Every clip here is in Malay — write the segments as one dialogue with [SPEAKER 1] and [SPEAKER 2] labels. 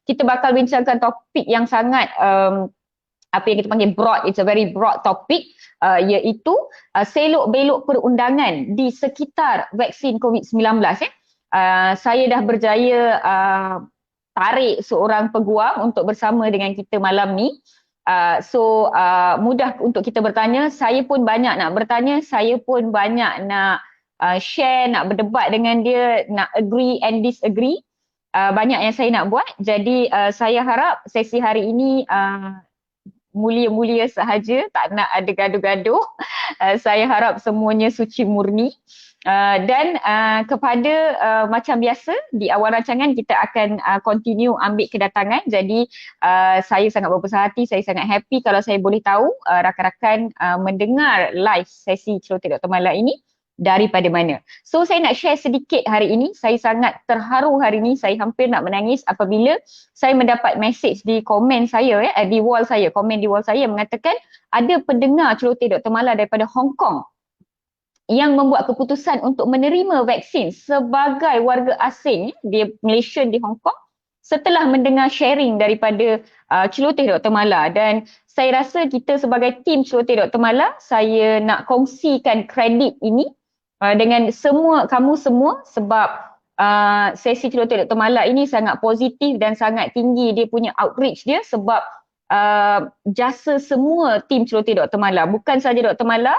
[SPEAKER 1] kita bakal bincangkan topik yang sangat apa yang kita panggil broad, it's a very broad topic, iaitu selok belok perundangan di sekitar vaksin COVID-19. Saya dah berjaya tarik seorang peguam untuk bersama dengan kita malam ni. Mudah untuk kita bertanya. Saya pun banyak nak bertanya, saya pun banyak nak share, nak berdebat dengan dia, nak agree and disagree. Banyak yang saya nak buat. Jadi saya harap sesi hari ini mulia-mulia sahaja, tak nak ada gaduh-gaduh. Saya harap semuanya suci murni. Dan kepada macam biasa di awal rancangan kita akan continue ambil kedatangan. Jadi saya sangat berbesar hati, saya sangat happy kalau saya boleh tahu rakan-rakan mendengar live sesi Celoteh Dr. Mala ini daripada mana. So saya nak share sedikit hari ini. Saya sangat terharu hari ini, saya hampir nak menangis apabila saya mendapat message di komen saya, di wall saya, komen di wall saya mengatakan ada pendengar Celoteh Dr. Mala daripada Hong Kong yang membuat keputusan untuk menerima vaksin sebagai warga asing, dia Malaysian di Hong Kong, setelah mendengar sharing daripada Celoteh Dr. Mala. Dan saya rasa kita sebagai tim Celoteh Dr. Mala, saya nak kongsikan kredit ini dengan kamu semua sebab sesi Celoteh Dr. Mala ini sangat positif dan sangat tinggi dia punya outreach dia sebab jasa semua tim Celoteh Dr. Mala, bukan saja Dr. Mala,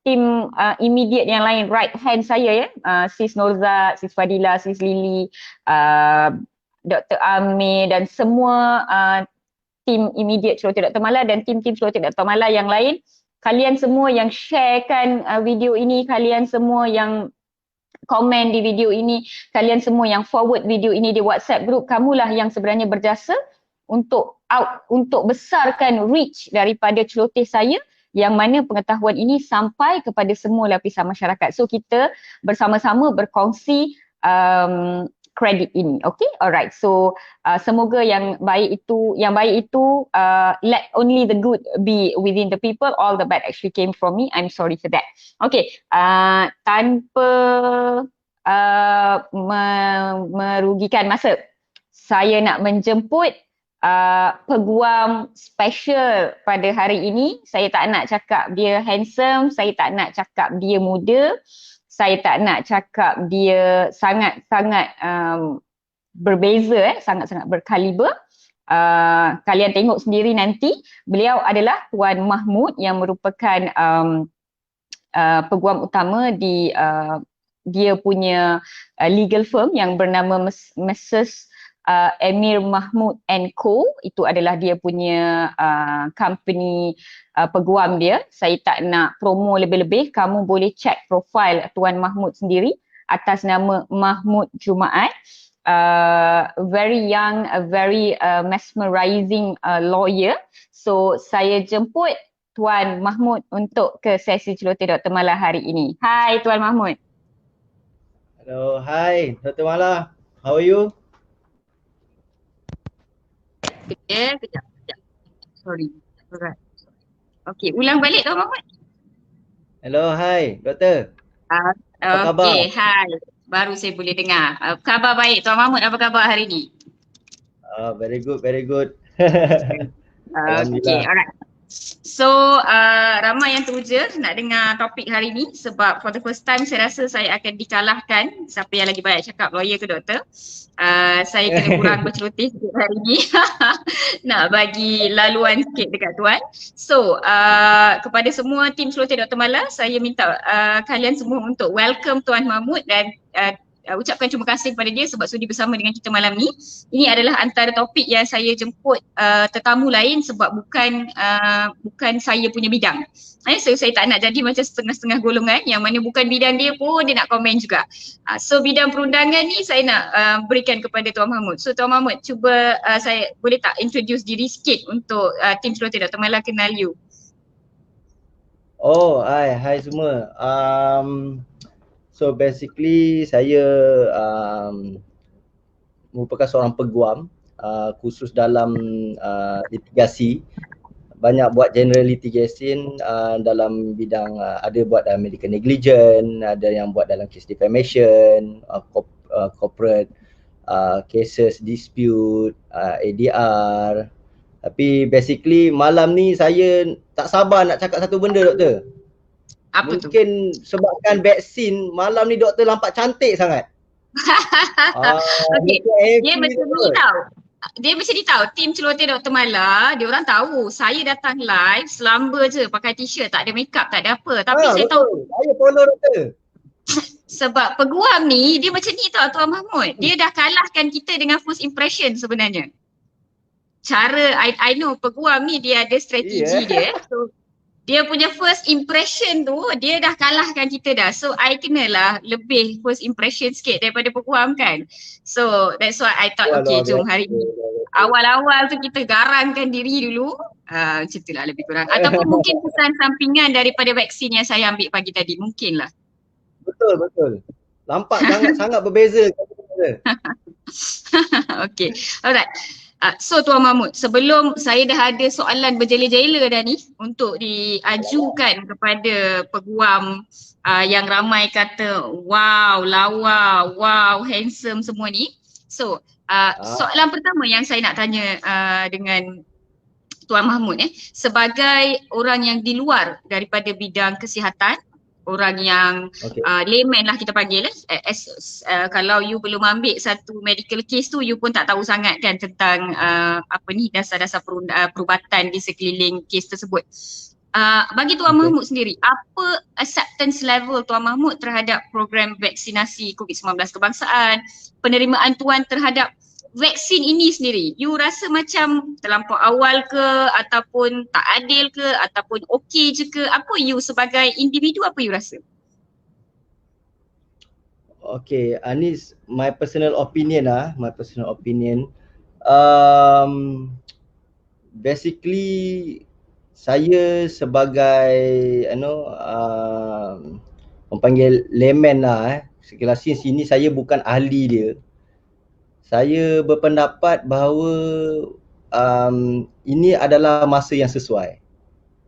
[SPEAKER 1] tim immediate yang lain, right hand saya Sis Norza, Sis Fadila, Sis Lily, Dr. Amir dan semua tim immediate Celoteh Dr. Mala dan tim-tim Celoteh Dr. Mala yang lain. Kalian semua yang sharekan video ini, kalian semua yang komen di video ini, kalian semua yang forward video ini di WhatsApp group, kamulah yang sebenarnya berjasa untuk besarkan reach daripada celoteh saya, yang mana pengetahuan ini sampai kepada semua lapisan masyarakat. So kita bersama-sama berkongsi kredit ini. Okay, alright. So semoga yang baik itu let only the good be within the people, all the bad actually came from me. I'm sorry for that. Okay, tanpa merugikan masa, saya nak menjemput peguam special pada hari ini. Saya tak nak cakap dia handsome, saya tak nak cakap dia muda, saya tak nak cakap dia sangat-sangat berbeza, sangat-sangat berkaliber. Kalian tengok sendiri nanti. Beliau adalah Tuan Mahmud yang merupakan peguam utama di dia punya legal firm yang bernama Mrs. Amir Mahmud and Co. Itu adalah dia punya company peguam dia. Saya tak nak promo lebih-lebih. Kamu boleh check profile Tuan Mahmud sendiri atas nama Mahmud Jumaat. Very young, very mesmerizing lawyer. So saya jemput Tuan Mahmud untuk ke sesi Celoteh Dr. Mala hari ini. Hai Tuan Mahmud.
[SPEAKER 2] Hello, hi Dr. Mala. How are you?
[SPEAKER 1] Kejap. Sorry. Alright. Okay, ulang balik Tuan Mahmud.
[SPEAKER 2] Hello, hi Doktor. Apa khabar?
[SPEAKER 1] Okay, hai. Baru saya boleh dengar. Khabar baik Tuan Mahmud, apa khabar hari ni?
[SPEAKER 2] Very good, very good.
[SPEAKER 1] Okay, alright. So, ramai yang teruja nak dengar topik hari ni sebab for the first time saya rasa saya akan dikalahkan. Siapa yang lagi banyak cakap, lawyer ke doktor? Saya kena kurang berceloteh sikit hari ni. Nak bagi laluan sikit dekat tuan. So, kepada semua tim Celoteh Dr. Mala, saya minta kalian semua untuk welcome Tuan Mahmud dan ucapkan terima kasih kepada dia sebab sudi bersama dengan kita malam ni. Ini adalah antara topik yang saya jemput tetamu lain sebab bukan saya punya bidang. So saya tak nak jadi macam setengah-setengah golongan yang mana bukan bidang dia pun dia nak komen juga. So bidang perundangan ni saya nak berikan kepada Tuan Mahmud. So Tuan Mahmud, cuba saya boleh tak introduce diri sikit untuk tim Celoteh Dr. Mala kenal you.
[SPEAKER 2] Oh, hai semua. So basically saya merupakan seorang peguam khusus dalam litigasi. Banyak buat general litigation dalam bidang ada buat medical negligence, ada yang buat dalam case defamation, corporate cases dispute, ADR. Tapi basically malam ni saya tak sabar nak cakap satu benda, doktor.
[SPEAKER 1] Apa tu?
[SPEAKER 2] Mungkin sebabkan vaksin malam ni doktor nampak cantik sangat.
[SPEAKER 1] Okey, dia macam ni tau. Dia macam ni tau, tim celoteh Dr. Mala, dia orang tahu saya datang live selamba je pakai t-shirt, tak ada makeup, tak ada apa. Tapi saya
[SPEAKER 2] betul.
[SPEAKER 1] tahu
[SPEAKER 2] Saya follow doktor.
[SPEAKER 1] sebab peguam ni dia macam ni tau Tuan Mahmud. Dia dah kalahkan kita dengan first impression sebenarnya. Cara I know peguam ni dia ada strategi dia. So dia punya first impression tu dia dah kalahkan kita dah. So I kenalah lebih first impression sikit daripada peguam kan. So that's why I thought okay jom hari ni awal-awal tu kita garangkan diri dulu. Macam tu lah lebih kurang. Ataupun mungkin pesan sampingan daripada vaksin yang saya ambil pagi tadi. Mungkin lah.
[SPEAKER 2] Betul. Nampak sangat berbeza.
[SPEAKER 1] Okay, alright. So Tuan Mahmud, sebelum saya dah ada soalan berjela-jela dah ni untuk diajukan kepada peguam yang ramai kata wow, lawa, wow, handsome semua ni. So soalan pertama yang saya nak tanya dengan Tuan Mahmud sebagai orang yang di luar daripada bidang kesihatan, orang yang layman lah kita panggil kalau you belum ambil satu medical case tu you pun tak tahu sangat kan tentang dasar-dasar perubatan di sekeliling case tersebut. Bagi Tuan Mahmud sendiri, apa acceptance level Tuan Mahmud terhadap program vaksinasi COVID-19 kebangsaan, penerimaan Tuan terhadap vaksin ini sendiri? You rasa macam terlampau awal ke ataupun tak adil ke ataupun okey je ke? Apa you sebagai individu, apa you rasa?
[SPEAKER 2] Okay, Anis, my personal opinion basically saya sebagai orang panggil layman lah sekilas sini saya bukan ahli dia. Saya berpendapat bahawa ini adalah masa yang sesuai.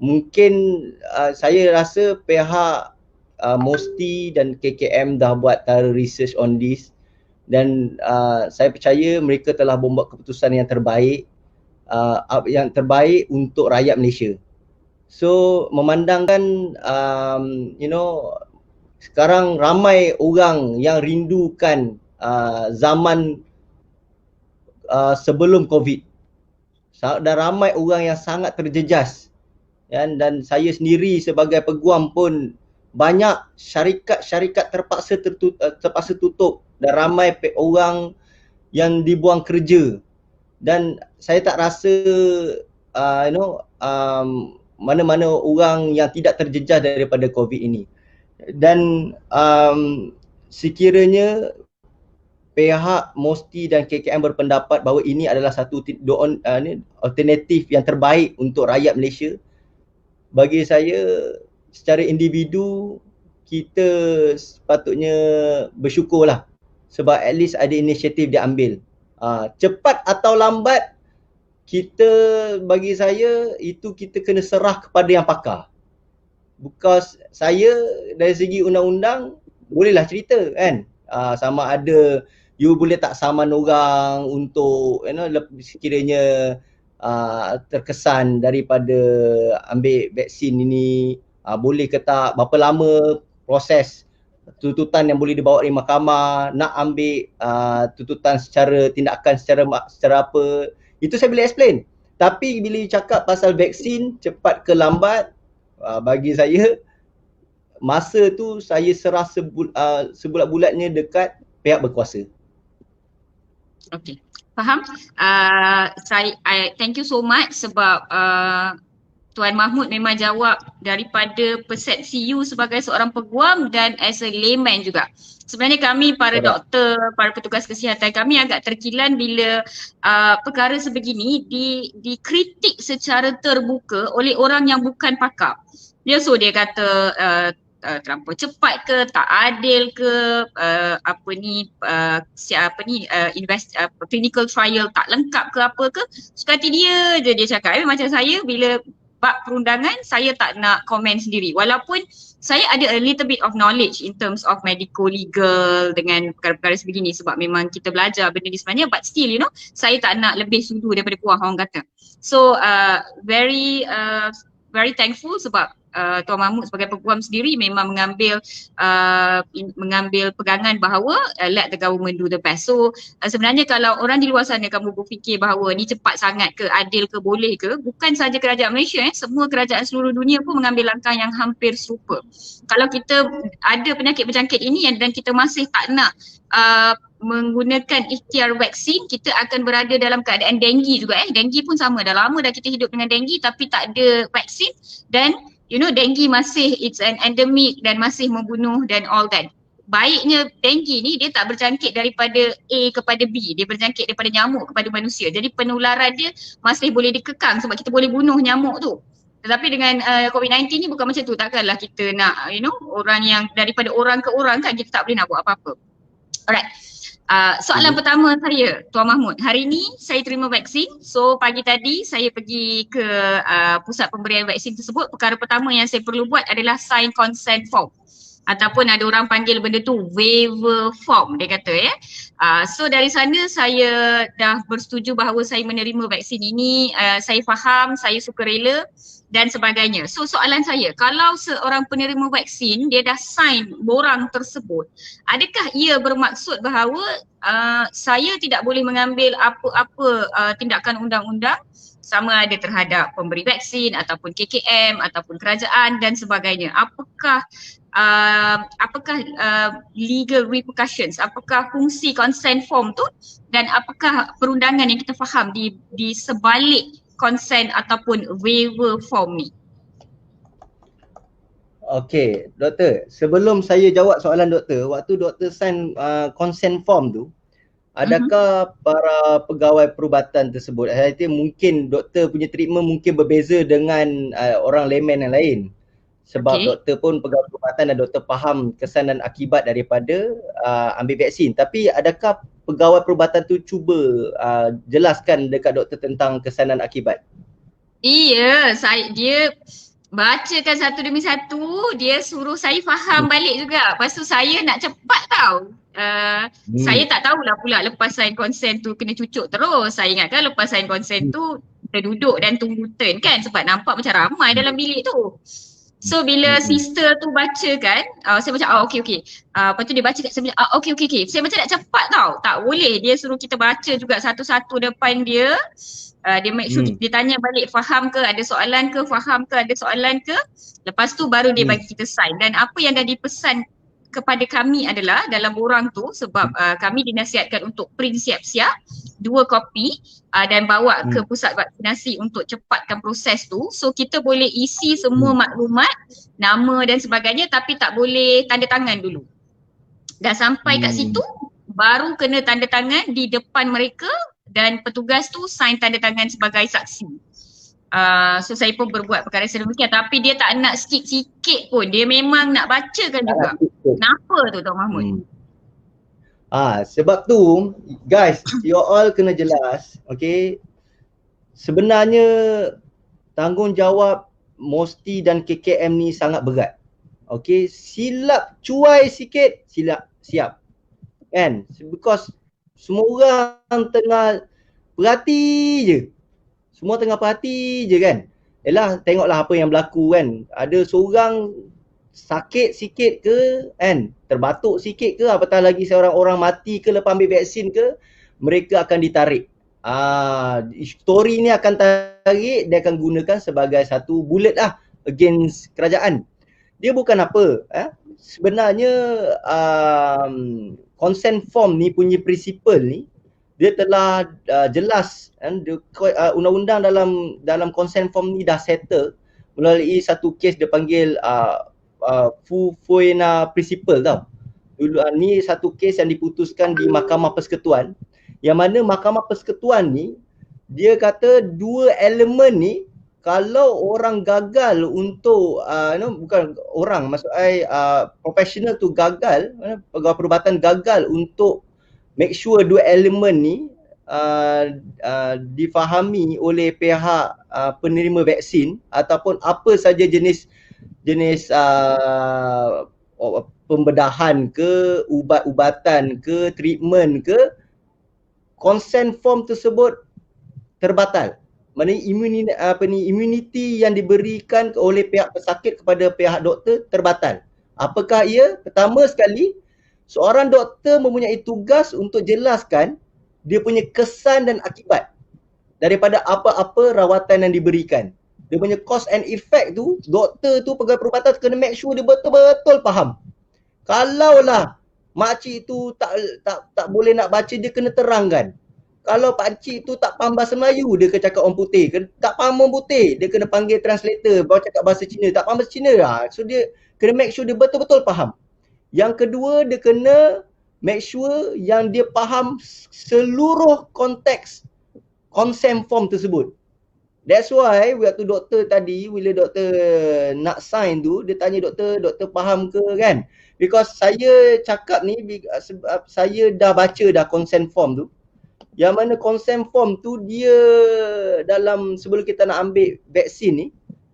[SPEAKER 2] Mungkin saya rasa pihak MOSTI dan KKM dah buat thorough research on this dan saya percaya mereka telah membuat keputusan yang terbaik untuk rakyat Malaysia. So memandangkan sekarang ramai orang yang rindukan zaman sebelum COVID. Dan ramai orang yang sangat terjejas. Dan saya sendiri sebagai peguam pun banyak syarikat terpaksa tutup dan ramai orang yang dibuang kerja. Dan saya tak rasa mana-mana orang yang tidak terjejas daripada COVID ini. Dan sekiranya pihak MOSTI dan KKM berpendapat bahawa ini adalah satu alternatif yang terbaik untuk rakyat Malaysia. Bagi saya secara individu kita sepatutnya bersyukurlah sebab at least ada inisiatif diambil. Cepat atau lambat bagi saya itu kita kena serah kepada yang pakar. Because saya dari segi undang-undang bolehlah cerita kan. Sama ada you boleh tak saman orang untuk sekiranya terkesan daripada ambil vaksin ini, boleh ke tak, berapa lama proses tuntutan yang boleh dibawa di mahkamah, nak ambil tuntutan tindakan secara apa, itu saya boleh explain. Tapi bila cakap pasal vaksin cepat ke lambat, bagi saya masa tu saya serah sebulat-bulatnya dekat pihak berkuasa.
[SPEAKER 1] Okay, faham. Thank you so much sebab Tuan Mahmud memang jawab daripada persepsi you sebagai seorang peguam dan as a layman juga. Sebenarnya kami para doktor, para petugas kesihatan kami agak terkilan bila perkara sebegini dikritik secara terbuka oleh orang yang bukan pakar. So dia kata terlampau cepat ke, tak adil ke, clinical trial tak lengkap ke apa ke, suka hati dia je dia cakap. Macam saya bila bab perundangan saya tak nak komen sendiri, walaupun saya ada a little bit of knowledge in terms of medical legal dengan perkara-perkara sebegini sebab memang kita belajar benda ni sebenarnya, but still you know saya tak nak lebih sudu daripada kuah orang kata. So very thankful sebab Tuan Mahmud sebagai peguam sendiri memang mengambil pegangan bahawa let the government do the best. So sebenarnya kalau orang di luar sana kamu berfikir bahawa ni cepat sangat ke, adil ke, boleh ke, bukan saja kerajaan Malaysia, semua kerajaan seluruh dunia pun mengambil langkah yang hampir serupa. Kalau kita ada penyakit berjangkit ini dan kita masih tak nak menggunakan ikhtiar vaksin, kita akan berada dalam keadaan denggi juga. Denggi pun sama, dah lama dah kita hidup dengan denggi tapi tak ada vaksin, dan you know denggi masih it's an endemic dan masih membunuh dan all that. Baiknya denggi ni dia tak berjangkit daripada A kepada B, dia berjangkit daripada nyamuk kepada manusia. Jadi penularan dia masih boleh dikekang sebab kita boleh bunuh nyamuk tu. Tetapi dengan COVID-19 ni bukan macam tu, takkanlah kita nak you know orang yang daripada orang ke orang kan, kita tak boleh nak buat apa-apa. Alright. Soalan pertama saya, Tuan Mahmud, hari ni saya terima vaksin. So pagi tadi saya pergi ke pusat pemberian vaksin tersebut. Perkara pertama yang saya perlu buat adalah sign consent form, ataupun ada orang panggil benda tu waiver form dia kata ya. So dari sana saya dah bersetuju bahawa saya menerima vaksin ini, saya faham, saya sukarela dan sebagainya. So soalan saya, kalau seorang penerima vaksin dia dah sign borang tersebut, adakah ia bermaksud bahawa saya tidak boleh mengambil apa-apa tindakan undang-undang sama ada terhadap pemberi vaksin ataupun KKM ataupun kerajaan dan sebagainya? Apakah legal repercussions, apakah fungsi consent form tu, dan apakah perundangan yang kita faham di sebalik consent ataupun waiver form ni?
[SPEAKER 2] Okey, doktor, sebelum saya jawab soalan doktor, waktu doktor sign consent form tu, adakah para pegawai perubatan tersebut, saya mungkin doktor punya treatment mungkin berbeza dengan orang layman yang lain. Sebab doktor pun pegawai perubatan dan doktor faham kesan dan akibat daripada ambil vaksin. Tapi adakah pegawai perubatan tu cuba jelaskan dekat doktor tentang kesan dan akibat?
[SPEAKER 1] Iya, dia bacakan satu demi satu, dia suruh saya faham balik juga. Lepas tu saya nak cepat tau. Saya tak tahulah pula lepas sign consent tu kena cucuk terus. Saya ingatkan lepas sign consent tu kita duduk dan tunggu turn kan, sebab nampak macam ramai dalam bilik tu. So bila sister tu baca kan, saya macam okey. Lepas tu dia baca kat saya macam okey. Saya macam nak cepat tau. Tak boleh, dia suruh kita baca juga satu-satu depan dia. Dia make sure dia tanya balik faham ke, ada soalan ke, faham ke, ada soalan ke. Lepas tu baru dia bagi kita sign. Dan apa yang dah dipesan kepada kami adalah dalam borang tu, sebab kami dinasihatkan untuk print siap-siap 2 kopi dan bawa ke pusat vaksinasi untuk cepatkan proses tu. So kita boleh isi semua maklumat, nama dan sebagainya, tapi tak boleh tanda tangan dulu. Dah sampai kat situ baru kena tanda tangan di depan mereka dan petugas tu sign tanda tangan sebagai saksi. So saya pun berbuat perkara sedemikian, tapi dia tak nak skip sikit pun, dia memang nak bacakan juga. Kenapa tu Tuan Mahmud?
[SPEAKER 2] Sebab tu guys, you all kena jelas, okay. Sebenarnya tanggungjawab MOSTI dan KKM ni sangat berat. Okay, silap cuai sikit, silap siap. Kan? Because semua orang tengah perhati je. Semua tengah perhati je kan. Yelah, tengoklah apa yang berlaku kan. Ada seorang sakit sikit ke kan, terbatuk sikit ke, apatah lagi seorang orang mati ke lepas ambil vaksin ke, mereka akan ditarik. Story ni akan tarik, dia akan gunakan sebagai satu bullet lah against kerajaan. Dia bukan apa, sebenarnya consent form ni punya prinsipal ni dia telah jelas kan, undang-undang dalam consent form ni dah settle melalui satu kes dia panggil Fufuena Principle tau. Dulu ni satu kes yang diputuskan di Mahkamah Persekutuan, yang mana Mahkamah Persekutuan ni dia kata dua elemen ni kalau orang gagal untuk bukan orang, maksud profesional tu gagal, pegawai perubatan gagal untuk make sure dua elemen ni difahami oleh pihak penerima vaksin ataupun apa saja jenis pembedahan ke, ubat-ubatan ke, treatment ke, consent form tersebut terbatal. Maknanya immunity yang diberikan oleh pihak pesakit kepada pihak doktor terbatal. Apakah ia? Pertama sekali, seorang doktor mempunyai tugas untuk jelaskan dia punya kesan dan akibat daripada apa-apa rawatan yang diberikan. Dia punya cause and effect tu, doktor tu, pegawai perubatan kena make sure dia betul-betul faham. Kalaulah makcik tu tak boleh nak baca, dia kena terangkan. Kalau pakcik tu tak faham bahasa Melayu, dia kena cakap orang putih. Tak faham orang putih, dia kena panggil translator, baru cakap bahasa Cina. Tak faham bahasa Cina lah. So dia kena make sure dia betul-betul faham. Yang kedua, dia kena make sure yang dia faham seluruh konteks consent form tersebut. That's why waktu doktor tadi, bila doktor nak sign tu, dia tanya doktor faham ke kan? Because saya cakap ni sebab saya dah baca dah consent form tu. Yang mana consent form tu dia dalam sebelum kita nak ambil vaksin ni,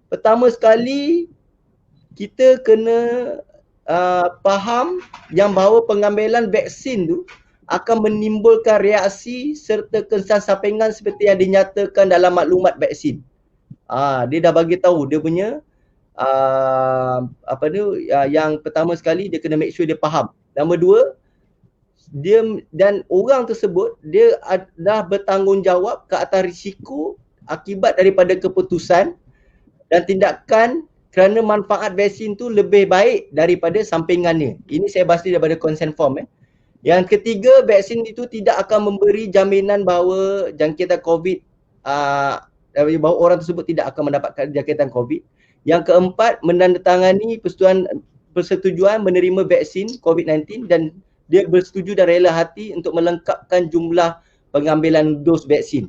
[SPEAKER 2] pertama sekali kita kena faham yang bahawa pengambilan vaksin tu akan menimbulkan reaksi serta kesan sampingan seperti yang dinyatakan dalam maklumat vaksin. Dia dah bagi tahu dia punya yang pertama sekali dia kena make sure dia faham. Nombor dua, dia dan orang tersebut dia dah bertanggungjawab ke atas risiko akibat daripada keputusan dan tindakan kerana manfaat vaksin tu lebih baik daripada sampingannya. Ini saya bahas daripada consent form. Yang ketiga, vaksin itu tidak akan memberi jaminan bahawa jangkitan COVID, bahawa orang tersebut tidak akan mendapatkan jangkitan COVID. Yang keempat, menandatangani persetujuan menerima vaksin COVID-19 dan dia bersetuju dan rela hati untuk melengkapkan jumlah pengambilan dos vaksin.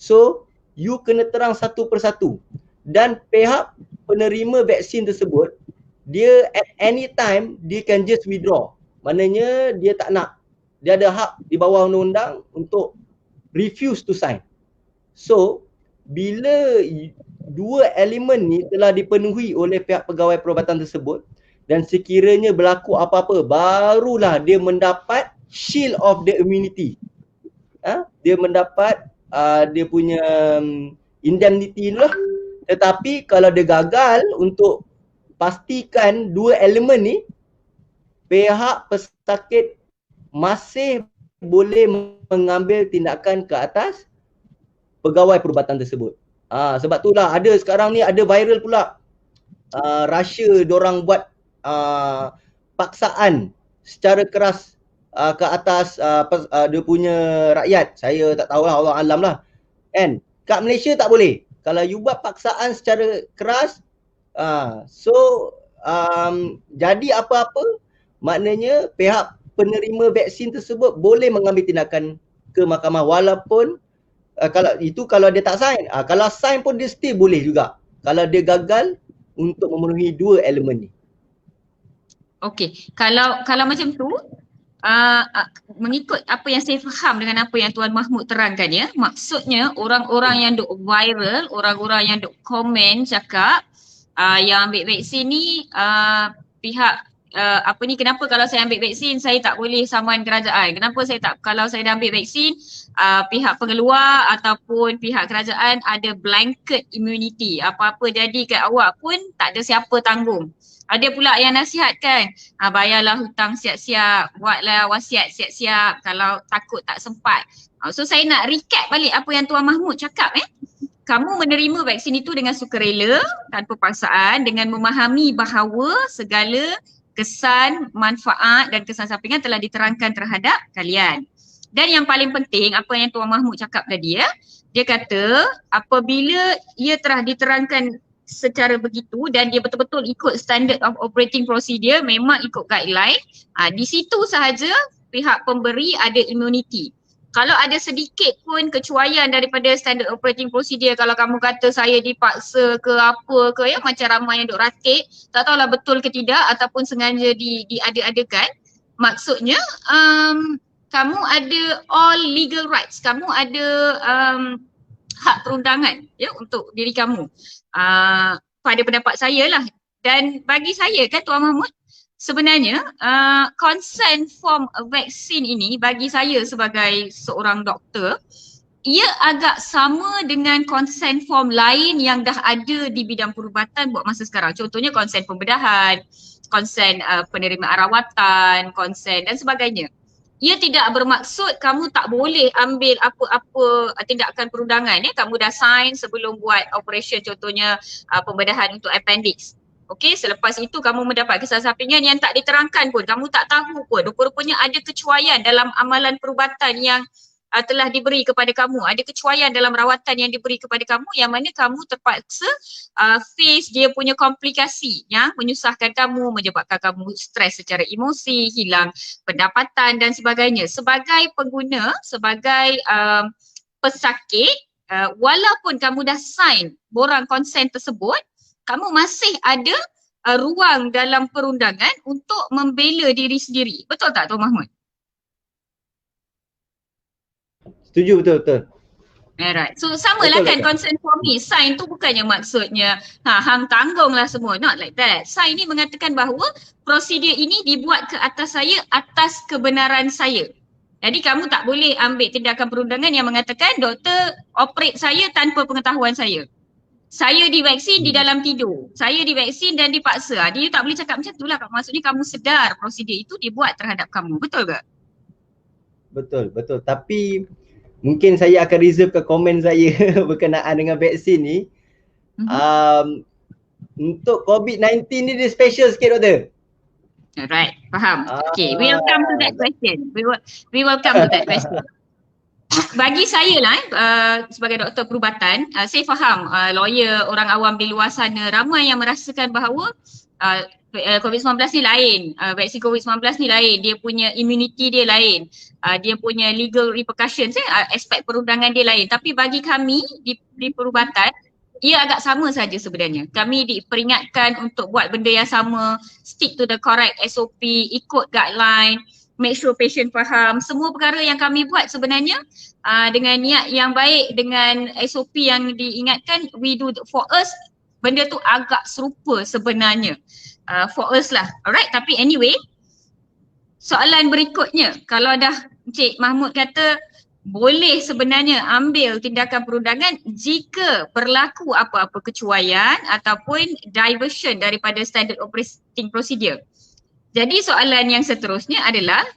[SPEAKER 2] So, you kena terang satu persatu. Dan pihak penerima vaksin tersebut, dia at any time, dia can just withdraw. Maknanya dia tak nak. Dia ada hak di bawah undang-undang untuk refuse to sign. So, bila dua elemen ni telah dipenuhi oleh pihak pegawai perubatan tersebut, dan sekiranya berlaku apa-apa, barulah dia mendapat shield of the immunity. Dia mendapat dia punya indemnity lah. Tetapi kalau dia gagal untuk pastikan dua elemen ni, pihak pesakit masih boleh mengambil tindakan ke atas pegawai perubatan tersebut. Sebab itulah ada sekarang ni ada viral pula. Russia dorang buat paksaan secara keras ke atas dia punya rakyat. Saya tak tahulah, Allah alam lah. Kan? Kat Malaysia tak boleh. Kalau you buat paksaan secara keras, jadi apa-apa, maknanya pihak penerima vaksin tersebut boleh mengambil tindakan ke mahkamah walaupun kalau dia tak sign. Kalau sign pun dia still boleh juga kalau dia gagal untuk memenuhi dua elemen ni.
[SPEAKER 1] Okey, kalau macam tu, mengikut apa yang saya faham dengan apa yang Tuan Mahmud terangkan ya, maksudnya orang-orang yang duk viral, orang-orang yang duk komen cakap yang ambil vaksin ni pihak kenapa kalau saya ambil vaksin saya tak boleh saman kerajaan, kenapa saya tak, kalau saya dah ambil vaksin pihak pengeluar ataupun pihak kerajaan ada blanket immunity, apa-apa jadi kat awak pun tak ada siapa tanggung. Ada pula yang nasihatkan, bayarlah hutang siap-siap, buatlah wasiat siap-siap kalau takut tak sempat. So saya nak recap balik apa yang Tuan Mahmud cakap. Kamu menerima vaksin itu dengan sukarela, tanpa paksaan, dengan memahami bahawa segala kesan, manfaat dan kesan sampingan telah diterangkan terhadap kalian. Dan yang paling penting, apa yang Tuan Mahmud cakap tadi dia kata apabila ia telah diterangkan secara begitu dan dia betul-betul ikut standard of operating procedure, memang ikut guideline, di situ sahaja pihak pemberi ada immunity. Kalau ada sedikit pun kecuaian daripada standard operating procedure, kalau kamu kata saya dipaksa ke apa ke macam ramai yang duk ratik, tak tahulah betul ke tidak ataupun sengaja diada-adakan, maksudnya kamu ada all legal rights, kamu ada hak perundangan ya untuk diri kamu. Pada pendapat saya lah, dan bagi saya kan Tuan Mahmud, sebenarnya consent form vaksin ini bagi saya sebagai seorang doktor, ia agak sama dengan consent form lain yang dah ada di bidang perubatan buat masa sekarang. Contohnya consent pembedahan, consent penerimaan rawatan, consent dan sebagainya. Ia tidak bermaksud kamu tak boleh ambil apa-apa tindakan perundangan ya. Kamu dah sign sebelum buat operation, contohnya pembedahan untuk appendix. Okey, selepas itu kamu mendapat kesan sampingan yang tak diterangkan pun, kamu tak tahu pun. Rupa-rupanya ada kecuaian dalam amalan perubatan yang telah diberi kepada kamu. Ada kecuaian dalam rawatan yang diberi kepada kamu yang mana kamu terpaksa face dia punya komplikasi yang menyusahkan kamu, menyebabkan kamu stres secara emosi, hilang pendapatan dan sebagainya. Sebagai pengguna, sebagai pesakit, walaupun kamu dah sign borang konsen tersebut, kamu masih ada ruang dalam perundangan untuk membela diri sendiri. Betul tak Tuan Mahmud?
[SPEAKER 2] Setuju, betul.
[SPEAKER 1] Alright. So samalah kan consent for me. Sign tu bukannya maksudnya hang tanggunglah semua. Not like that. Sign ni mengatakan bahawa prosedur ini dibuat ke atas saya atas kebenaran saya. Jadi kamu tak boleh ambil tindakan perundangan yang mengatakan doktor operate saya tanpa pengetahuan saya. Saya divaksin di dalam tidur. Saya divaksin dan dipaksa. Dia tak boleh cakap macam tu lah. Maksudnya kamu sedar prosedur itu dibuat terhadap kamu. Betul ke?
[SPEAKER 2] Betul. Tapi mungkin saya akan reserve ke komen saya berkenaan dengan vaksin ni. Untuk COVID-19 ni dia special sikit doktor.
[SPEAKER 1] Alright, faham. Okay, we will come to that question. We will come to that question. Bagi saya lah sebagai doktor perubatan, saya faham lawyer, orang awam di luar sana ramai yang merasakan bahawa COVID-19 ni lain, vaksin COVID-19 ni lain, dia punya immunity dia lain, dia punya legal repercussions, aspek perundangan dia lain. Tapi bagi kami di perubatan, ia agak sama saja sebenarnya. Kami diperingatkan untuk buat benda yang sama, stick to the correct SOP, ikut guideline, make sure patient faham. Semua perkara yang kami buat sebenarnya dengan niat yang baik, dengan SOP yang diingatkan, we do for us, benda tu agak serupa sebenarnya. For us lah. Alright, tapi anyway, soalan berikutnya, kalau dah Encik Mahmud kata boleh sebenarnya ambil tindakan perundangan jika berlaku apa-apa kecuaian ataupun diversion daripada standard operating procedure. Jadi soalan yang seterusnya adalah,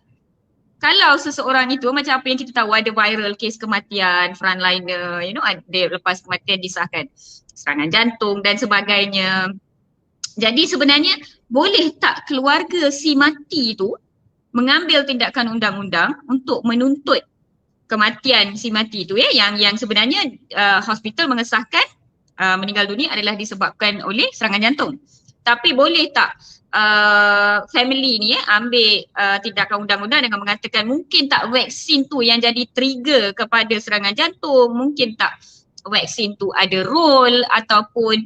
[SPEAKER 1] kalau seseorang itu macam apa yang kita tahu, ada viral case kematian frontliner, dia lepas kematian disahkan serangan jantung dan sebagainya. Jadi sebenarnya boleh tak keluarga si mati itu mengambil tindakan undang-undang untuk menuntut kematian si mati itu yang sebenarnya hospital mengesahkan meninggal dunia adalah disebabkan oleh serangan jantung. Tapi boleh tak family ni ambil tindakan undang-undang dengan mengatakan mungkin tak vaksin tu yang jadi trigger kepada serangan jantung, mungkin tak vaksin tu ada role, ataupun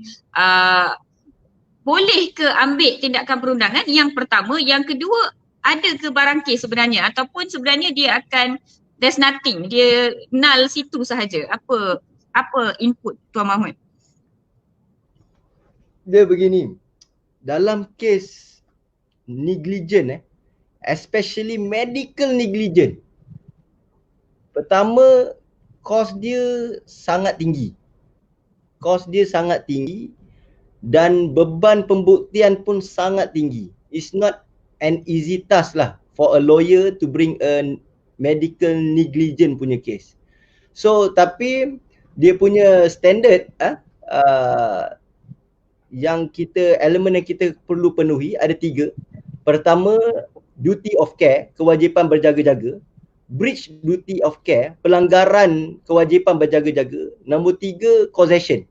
[SPEAKER 1] boleh ke ambil tindakan perundangan? Yang pertama. Yang kedua, ada ke barang kes sebenarnya ataupun sebenarnya dia akan there's nothing, dia null situ sahaja. Apa input Tuan Mahmud?
[SPEAKER 2] Dia begini, dalam kes negligent especially medical negligent, pertama kos dia sangat tinggi. Dan beban pembuktian pun sangat tinggi. It's not an easy task lah for a lawyer to bring a medical negligent punya case. So tapi dia punya standard elemen yang kita perlu penuhi ada 3. Pertama, duty of care, kewajipan berjaga-jaga. Breach duty of care, pelanggaran kewajipan berjaga-jaga. Nombor 3, causation.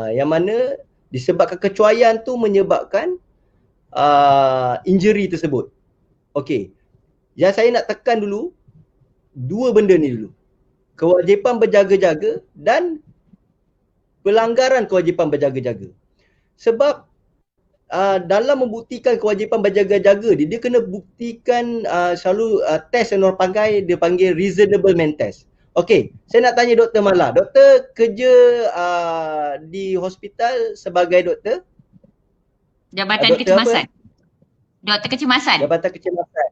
[SPEAKER 2] Yang mana disebabkan kecuaian tu menyebabkan injury tersebut. Okey. Yang saya nak tekan dulu 2 benda ni dulu. Kewajipan berjaga-jaga dan pelanggaran kewajipan berjaga-jaga. Sebab dalam membuktikan kewajipan berjaga-jaga dia kena buktikan selalu test yang orang panggil, dia panggil reasonable man test. Okey, saya nak tanya Dr. Mala. Doktor kerja di hospital sebagai doktor?
[SPEAKER 1] Jabatan
[SPEAKER 2] Doktor
[SPEAKER 1] Kecemasan.
[SPEAKER 2] apa?
[SPEAKER 1] Doktor Kecemasan.
[SPEAKER 2] Jabatan Kecemasan.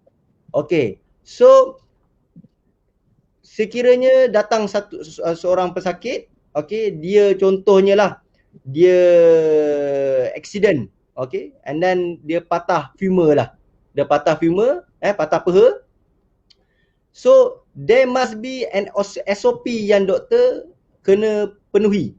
[SPEAKER 2] Okey. So sekiranya datang seorang pesakit, okey, dia contohnya lah dia accident, okey, and then dia patah femur lah. Dia patah femur, patah paha. So there must be an SOP yang doktor kena penuhi.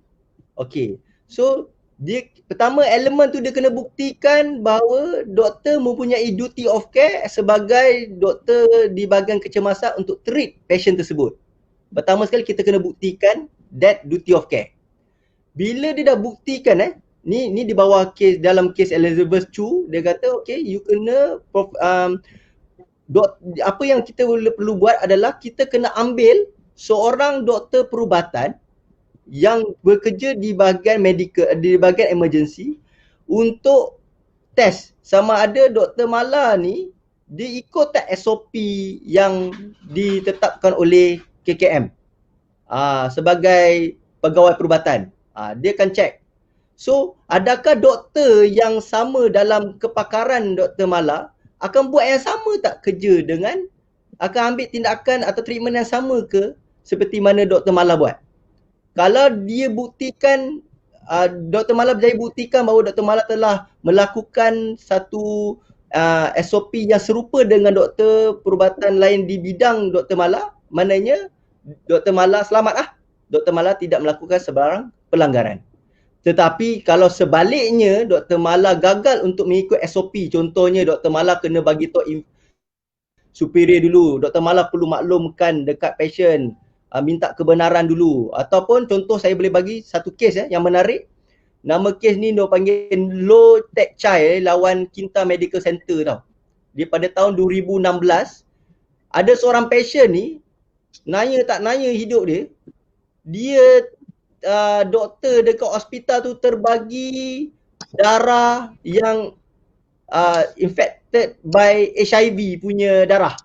[SPEAKER 2] Okey. So dia pertama elemen tu dia kena buktikan bahawa doktor mempunyai duty of care sebagai doktor di bahagian kecemasan untuk treat patient tersebut. Pertama sekali kita kena buktikan that duty of care. Bila dia dah buktikan ni di bawah kes, dalam kes Elizabeth Chu, dia kata okay, you kena apa yang kita perlu buat adalah kita kena ambil seorang doktor perubatan yang bekerja di bahagian medical, di bahagian emergency untuk test sama ada Dr. Mala ni dia ikut tak SOP yang ditetapkan oleh KKM sebagai pegawai perubatan. Dia akan check. So, adakah doktor yang sama dalam kepakaran Dr. Mala akan buat yang sama tak kerja dengan, akan ambil tindakan atau treatment yang sama ke seperti mana Dr. Mala buat? Kalau dia buktikan, Dr. Mala berjaya buktikan bahawa Dr. Mala telah melakukan satu SOP yang serupa dengan doktor perubatan lain di bidang Dr. Mala, maknanya Dr. Mala selamat lah. Dr. Mala tidak melakukan sebarang pelanggaran. Tetapi kalau sebaliknya Dr. Mala gagal untuk mengikut SOP, contohnya Dr. Mala kena bagi tahu superior dulu, Dr. Mala perlu maklumkan dekat patient, minta kebenaran dulu, ataupun contoh saya boleh bagi satu kes yang menarik. Nama kes ni dia panggil Low Tech Child lawan Kinta Medical Center tau. Dia pada tahun 2016 ada seorang patient ni nanya tak nanya hidup dia doktor dekat hospital tu terbagi darah yang infected by HIV punya darah.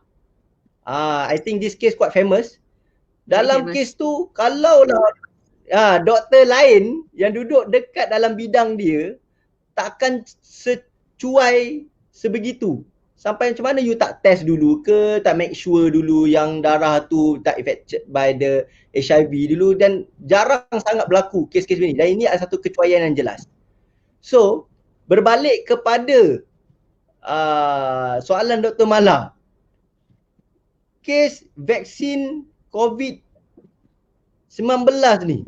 [SPEAKER 2] I think this case quite famous. Dalam kes tu kalaulah doktor lain yang duduk dekat dalam bidang dia takkan secuai sebegitu. Sampai macam mana you tak test dulu ke, tak make sure dulu yang darah tu tak affected by the HIV dulu, dan jarang sangat berlaku kes-kes ni. Dan ini adalah satu kecuaian yang jelas. So, berbalik kepada soalan Dr. Mala. Kes vaksin COVID-19 ni,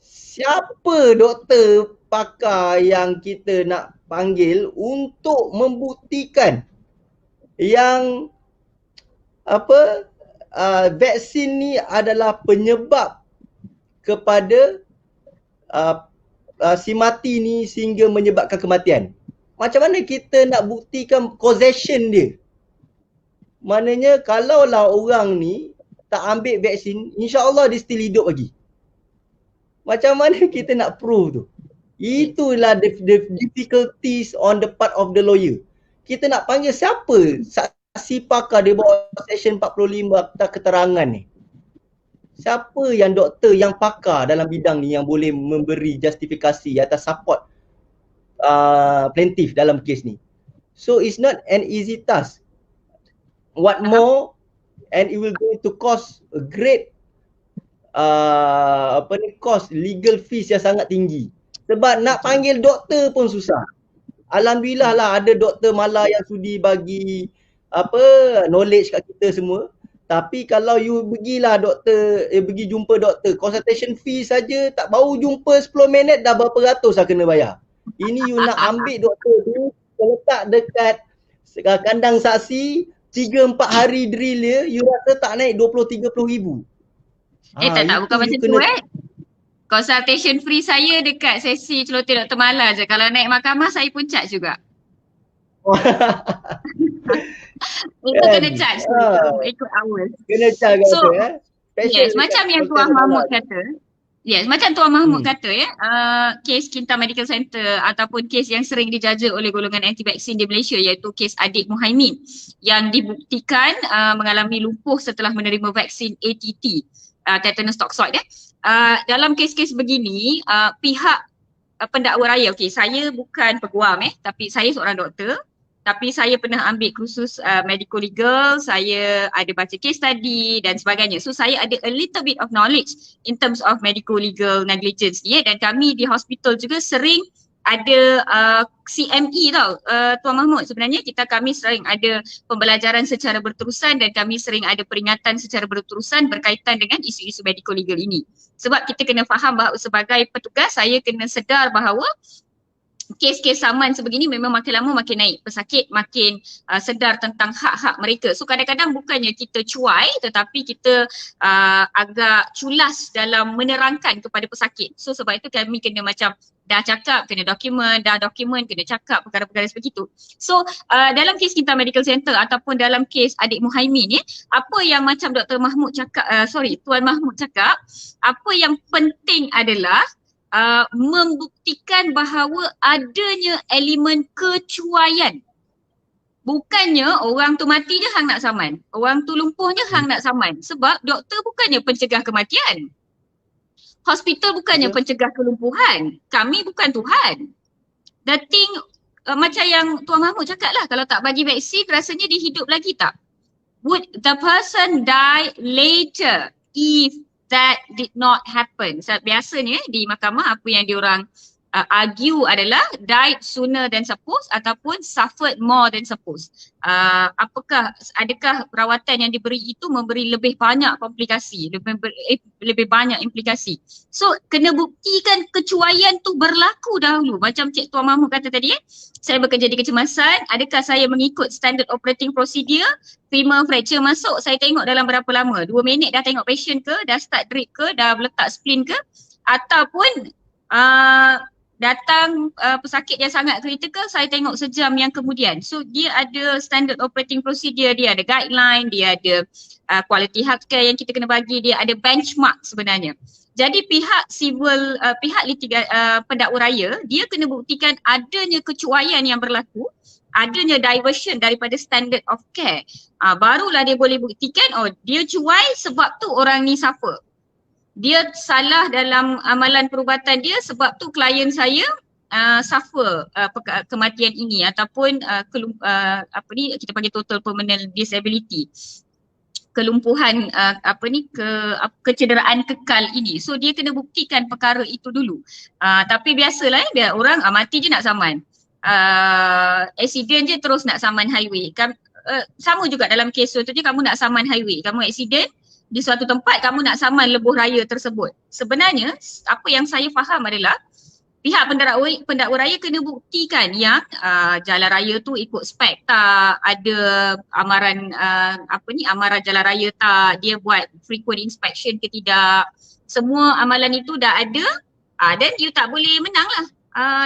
[SPEAKER 2] siapa doktor pakar yang kita nak panggil untuk membuktikan yang vaksin ni adalah penyebab kepada si mati ni sehingga menyebabkan kematian? Macam mana kita nak buktikan causation dia? Maknanya kalaulah orang ni tak ambil vaksin, insya-Allah dia still hidup lagi. Macam mana kita nak prove tu? Itulah the difficulties on the part of the lawyer. Kita nak panggil siapa saksi pakar di bawah section 45 akta keterangan ni? Siapa yang doktor yang pakar dalam bidang ni yang boleh memberi justifikasi atas support plaintiff dalam kes ni? So it's not an easy task. What more, and it will going to cost a great cost legal fees yang sangat tinggi. Sebab nak panggil doktor pun susah. Alhamdulillah lah ada Dr. Mala yang sudi bagi knowledge kat kita semua. Tapi kalau you pergilah pergi jumpa doktor, consultation fee saja tak baru jumpa 10 minit dah berapa ratus lah kena bayar. Ini you nak ambil doktor tu letak dekat kandang saksi 3-4 hari drill dia, you rasa tak naik 20-30 ribu.
[SPEAKER 1] Tak bukan macam tu Consultation free saya dekat sesi celoteh Dr. Mala je. Kalau naik mahkamah saya pun charge juga. Itu kena charge ikut hours.
[SPEAKER 2] Kena charge
[SPEAKER 1] so, yes, macam yang Tuan Mahmud kata, Yes, macam Tuan Mahmud kata ya, kes Kinta Medical Center ataupun kes yang sering dijaja oleh golongan anti-vaksin di Malaysia iaitu kes adik Muhaimin yang dibuktikan mengalami lumpuh setelah menerima vaksin ATT, tetanus toxoid ya. Dalam kes-kes begini, pihak pendakwa raya, okey, saya bukan peguam tapi saya seorang doktor. Tapi saya pernah ambil kursus medical legal, saya ada baca case study dan sebagainya. So saya ada a little bit of knowledge in terms of medical legal negligence ni dan kami di hospital juga sering ada CME tau Tuan Mahmud. Sebenarnya kami sering ada pembelajaran secara berterusan dan kami sering ada peringatan secara berterusan berkaitan dengan isu-isu medical legal ini. Sebab kita kena faham bahawa sebagai petugas saya kena sedar bahawa kes-kes saman sebegini memang makin lama makin naik. Pesakit makin sedar tentang hak-hak mereka. So kadang-kadang bukannya kita cuai tetapi kita agak culas dalam menerangkan kepada pesakit. So sebab itu kami kena macam dah cakap kena dokumen, dah dokumen kena cakap perkara-perkara seperti itu. So dalam kes Kinta Medical Center ataupun dalam kes adik Muhaimin apa yang macam Dr. Mahmud cakap, Tuan Mahmud cakap, apa yang penting adalah membuktikan bahawa adanya elemen kecuaian. Bukannya orang tu mati je hang nak saman. Orang tu lumpuh je hang nak saman. Sebab doktor bukannya pencegah kematian. Hospital bukannya pencegah kelumpuhan. Kami bukan Tuhan. The thing macam yang Tuan Mahmud cakap lah, kalau tak bagi vaksin rasanya dia hidup lagi tak? Would the person die later if that did not happen? So, biasanya di mahkamah apa yang diorang argue adalah died sooner than supposed ataupun suffered more than supposed. Adakah perawatan yang diberi itu memberi lebih banyak komplikasi, lebih banyak implikasi. So kena buktikan kecuaian tu berlaku dahulu. Macam Cik Tuan Mahmud kata tadi saya bekerja di kecemasan, adakah saya mengikut standard operating procedure? Femur fracture masuk, saya tengok dalam berapa lama? 2 minit dah tengok patient ke? Dah start drip ke? Dah letak splint ke? Ataupun datang pesakit yang sangat kritikal, saya tengok sejam yang kemudian. So dia ada standard operating procedure, dia ada guideline, dia ada quality healthcare yang kita kena bagi, dia ada benchmark sebenarnya. Jadi pihak civil, pendakwa raya, dia kena buktikan adanya kecuaian yang berlaku, adanya diversion daripada standard of care. Barulah dia boleh buktikan, dia cuai sebab tu orang ni suffer. Dia salah dalam amalan perubatan dia sebab tu klien saya suffer kematian ini ataupun kita panggil total permanent disability, kelumpuhan kecederaan kekal ini. So dia kena buktikan perkara itu dulu. Tapi biasalah dia orang mati je nak saman, accident je terus nak saman highway. Sama juga dalam kes contohnya kamu nak saman highway, kamu accident di suatu tempat, kamu nak saman lebuh raya tersebut. Sebenarnya apa yang saya faham adalah pihak pendakwa raya kena buktikan yang jalan raya tu ikut spek tak, ada amaran amaran jalan raya tak, dia buat frequent inspection ke tidak. Semua amalan itu dah ada, dan you tak boleh menang lah.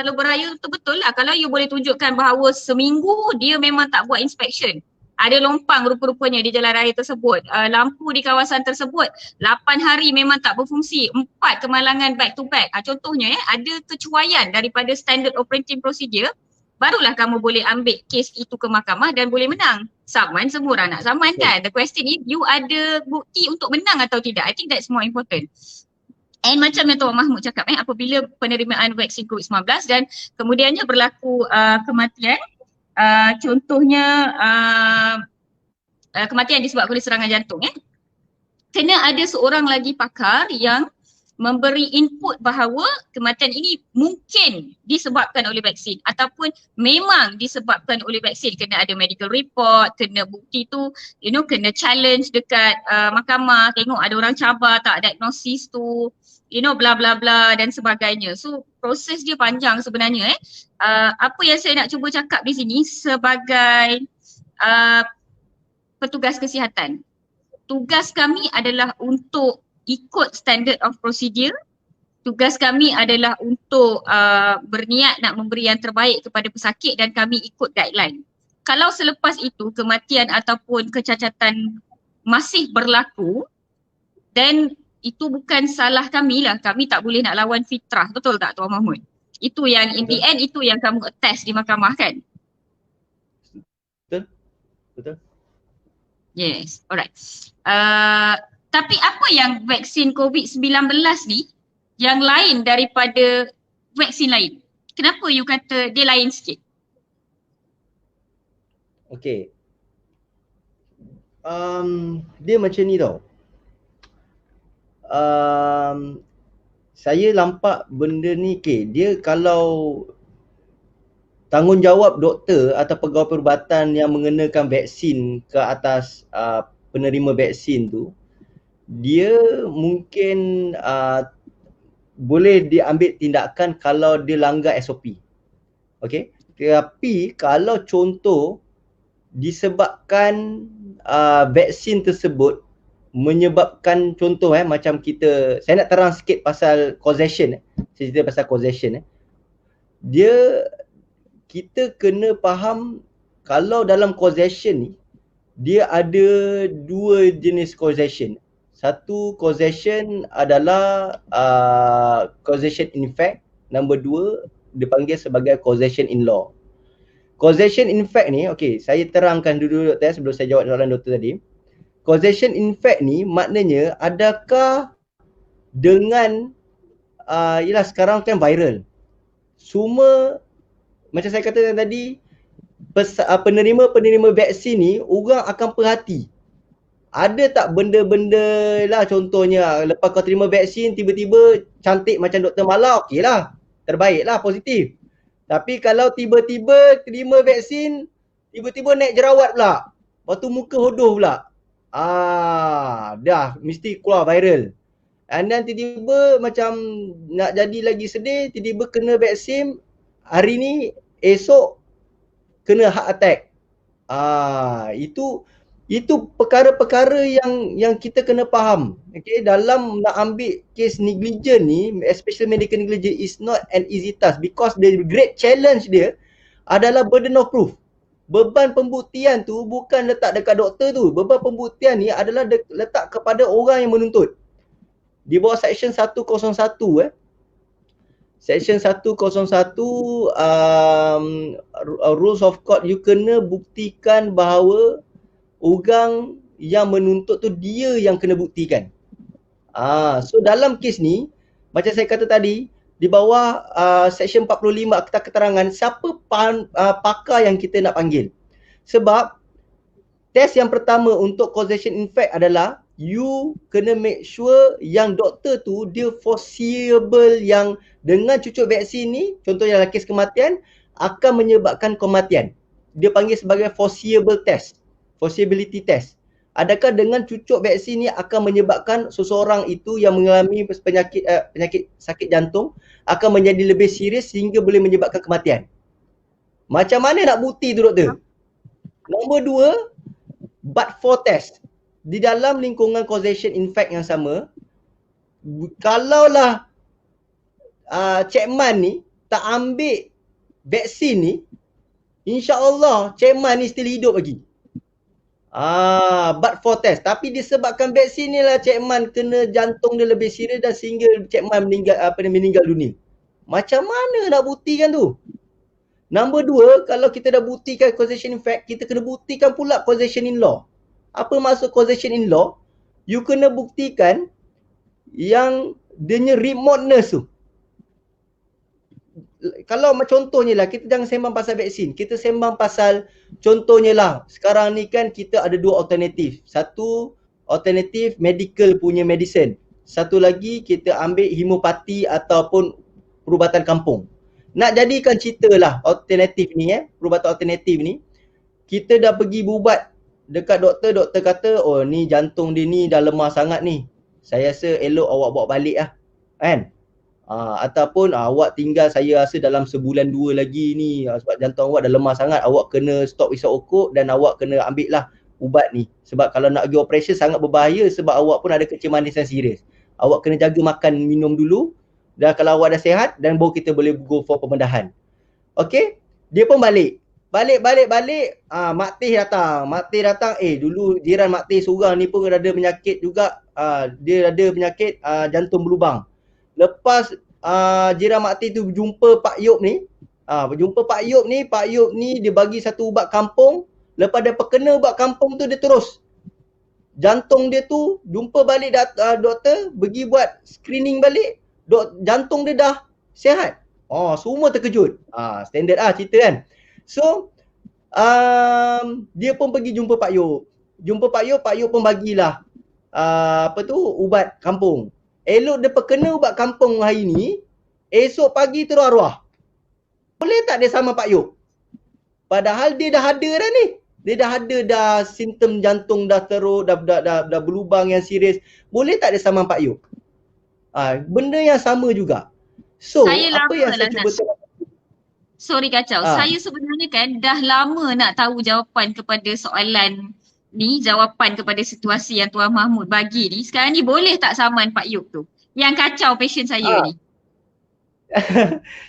[SPEAKER 1] Lebuh raya tu betul lah kalau you boleh tunjukkan bahawa seminggu dia memang tak buat inspection. Ada lompang rupa-rupanya di jalan raya tersebut, lampu di kawasan tersebut 8 hari memang tak berfungsi, 4 kemalangan back to back. Contohnya ada kecuaian daripada standard operating procedure, barulah kamu boleh ambil kes itu ke mahkamah dan boleh menang. Saman, semua orang nak saman kan. The question is, you ada bukti untuk menang atau tidak? I think that's more important. And macam yang Tuan Mahmud cakap, apabila penerimaan vaksin COVID-19 dan kemudiannya berlaku kematian, contohnya kematian disebabkan oleh serangan jantung, kena ada seorang lagi pakar yang memberi input bahawa kematian ini mungkin disebabkan oleh vaksin ataupun memang disebabkan oleh vaksin. Kena ada medical report, kena bukti tu kena challenge dekat mahkamah, tengok ada orang cabar tak diagnosis tu, bla bla bla dan sebagainya. So proses dia panjang sebenarnya. Apa yang saya nak cuba cakap di sini sebagai petugas kesihatan, tugas kami adalah untuk ikut standard of procedure. Tugas kami adalah untuk berniat nak memberi yang terbaik kepada pesakit dan kami ikut guideline. Kalau selepas itu kematian ataupun kecacatan masih berlaku, then
[SPEAKER 3] itu bukan salah kami lah. Kami tak boleh nak lawan fitrah. Betul tak Tuan Mahmud? Itu yang in the end itu yang kamu attest di mahkamah kan?
[SPEAKER 2] Betul.
[SPEAKER 3] Yes, alright. Tapi apa yang vaksin COVID-19 ni yang lain daripada vaksin lain? Kenapa you kata dia lain sikit?
[SPEAKER 2] Okay. Dia macam ni tau. Saya nampak benda ni, dia kalau tanggungjawab doktor atau pegawai perubatan yang mengenakan vaksin ke atas penerima vaksin tu, dia mungkin boleh diambil tindakan kalau dia langgar SOP. Okay. Tapi kalau contoh disebabkan vaksin tersebut menyebabkan contoh macam kita, saya nak terang sikit pasal causation. Saya cerita pasal causation. Kita kena faham kalau dalam causation ni dia ada dua jenis causation. Satu causation adalah causation in fact, nombor dua dipanggil sebagai causation in law. Causation in fact ni, okey, saya terangkan dulu doktor sebelum saya jawab soalan doktor tadi. Causation in fact ni maknanya adakah dengan ialah sekarang kan viral. Semua macam saya kata tadi, penerima vaksin ni orang akan perhati. Ada tak benda-benda lah, contohnya lepas kau terima vaksin tiba-tiba cantik macam Dr. Mala, okey lah, terbaik lah, positif. Tapi kalau tiba-tiba terima vaksin, tiba-tiba naik jerawat pula, lepas tu muka hodoh pula, dah mesti keluar viral. And then tiba-tiba macam nak jadi lagi sedih, tiba-tiba kena vaksin, hari ni esok kena heart attack. Itu perkara-perkara yang kita kena faham. Okay, dalam nak ambil kes negligent ni, especially medical negligence, is not an easy task because the great challenge dia adalah burden of proof. Beban pembuktian tu bukan letak dekat doktor tu. Beban pembuktian ni adalah letak kepada orang yang menuntut. Di bawah section 101 Section 101 Rules of Court, you kena buktikan bahawa orang yang menuntut tu dia yang kena buktikan. So dalam kes ni, macam saya kata tadi, di bawah Section 45 Akta Keterangan, siapa pakar yang kita nak panggil? Sebab test yang pertama untuk causation in fact adalah you kena make sure yang doktor tu dia foreseeable, yang dengan cucuk vaksin ni, contohnya dalam kes kematian, akan menyebabkan kematian. Dia panggil sebagai foreseeable test, foreseeability test. Adakah dengan cucuk vaksin ni akan menyebabkan seseorang itu yang mengalami penyakit sakit jantung akan menjadi lebih serius sehingga boleh menyebabkan kematian. Macam mana nak bukti tu doktor? Nombor dua, but for test. Di dalam lingkungan causation in fact yang sama, kalaulah Cik Man ni tak ambil vaksin ni, insya-Allah Cik Man ni still hidup lagi. But for test. Tapi disebabkan vaksin ni lah Cik Man kena jantung dia lebih serius dan sehingga Cik Man meninggal dunia. Macam mana nak buktikan tu? Nombor dua, kalau kita dah buktikan causation in fact, kita kena buktikan pula causation in law. Apa maksud causation in law? You kena buktikan yang dia remoteness tu. Kalau contohnya lah, kita jangan sembang pasal vaksin, kita sembang pasal contohnya lah, sekarang ni kan kita ada dua alternatif. Satu alternatif medical punya medicine, satu lagi kita ambil homopati ataupun perubatan kampung. Nak jadikan cerita lah alternatif ni, perubatan alternatif ni, kita dah pergi berubat dekat doktor, doktor kata, oh ni jantung dia ni dah lemah sangat ni, saya rasa elok awak bawa balik lah, kan? Ataupun awak tinggal, saya rasa dalam sebulan dua lagi ni, sebab jantung awak dah lemah sangat, awak kena stop isap okok dan awak kena ambil lah ubat ni. Sebab kalau nak pergi operation sangat berbahaya sebab awak pun ada kecil manis yang serius. Awak kena jaga makan minum dulu, dan kalau awak dah sihat, dan baru kita boleh go for pembedahan. Okay, dia pun balik. Balik, Mak Teh datang. Dulu jiran Mak Teh seorang ni pun ada penyakit juga, dia ada penyakit jantung berlubang. Lepas Jiran Makti tu jumpa Pak Yop ni, Pak Yop ni dia bagi satu ubat kampung. Lepas dia perkena ubat kampung tu, dia terus jantung dia tu jumpa balik doktor, pergi buat screening balik, jantung dia dah sihat. Semua terkejut. Standard cerita kan. So dia pun pergi jumpa Pak Yop. Pak Yop pun bagilah ubat kampung. Elok dia perkena ubat kampung hari ni, esok pagi terus arwah. Boleh tak dia sama Pak Yop? Padahal dia dah ada dah ni. Dia dah ada simptom jantung dah teruk, dah berlubang yang serius. Boleh tak dia sama Pak Yop? Benda yang sama juga. So,
[SPEAKER 3] Saya
[SPEAKER 2] apa yang saya
[SPEAKER 3] lama
[SPEAKER 2] cuba
[SPEAKER 3] Sorry kacau. Saya sebenarnya kan dah lama nak tahu jawapan kepada soalan ni, jawapan kepada situasi yang Tuan Mahmud bagi ni. Sekarang ni boleh tak saman Pak Yop tu? Yang kacau passion saya ni.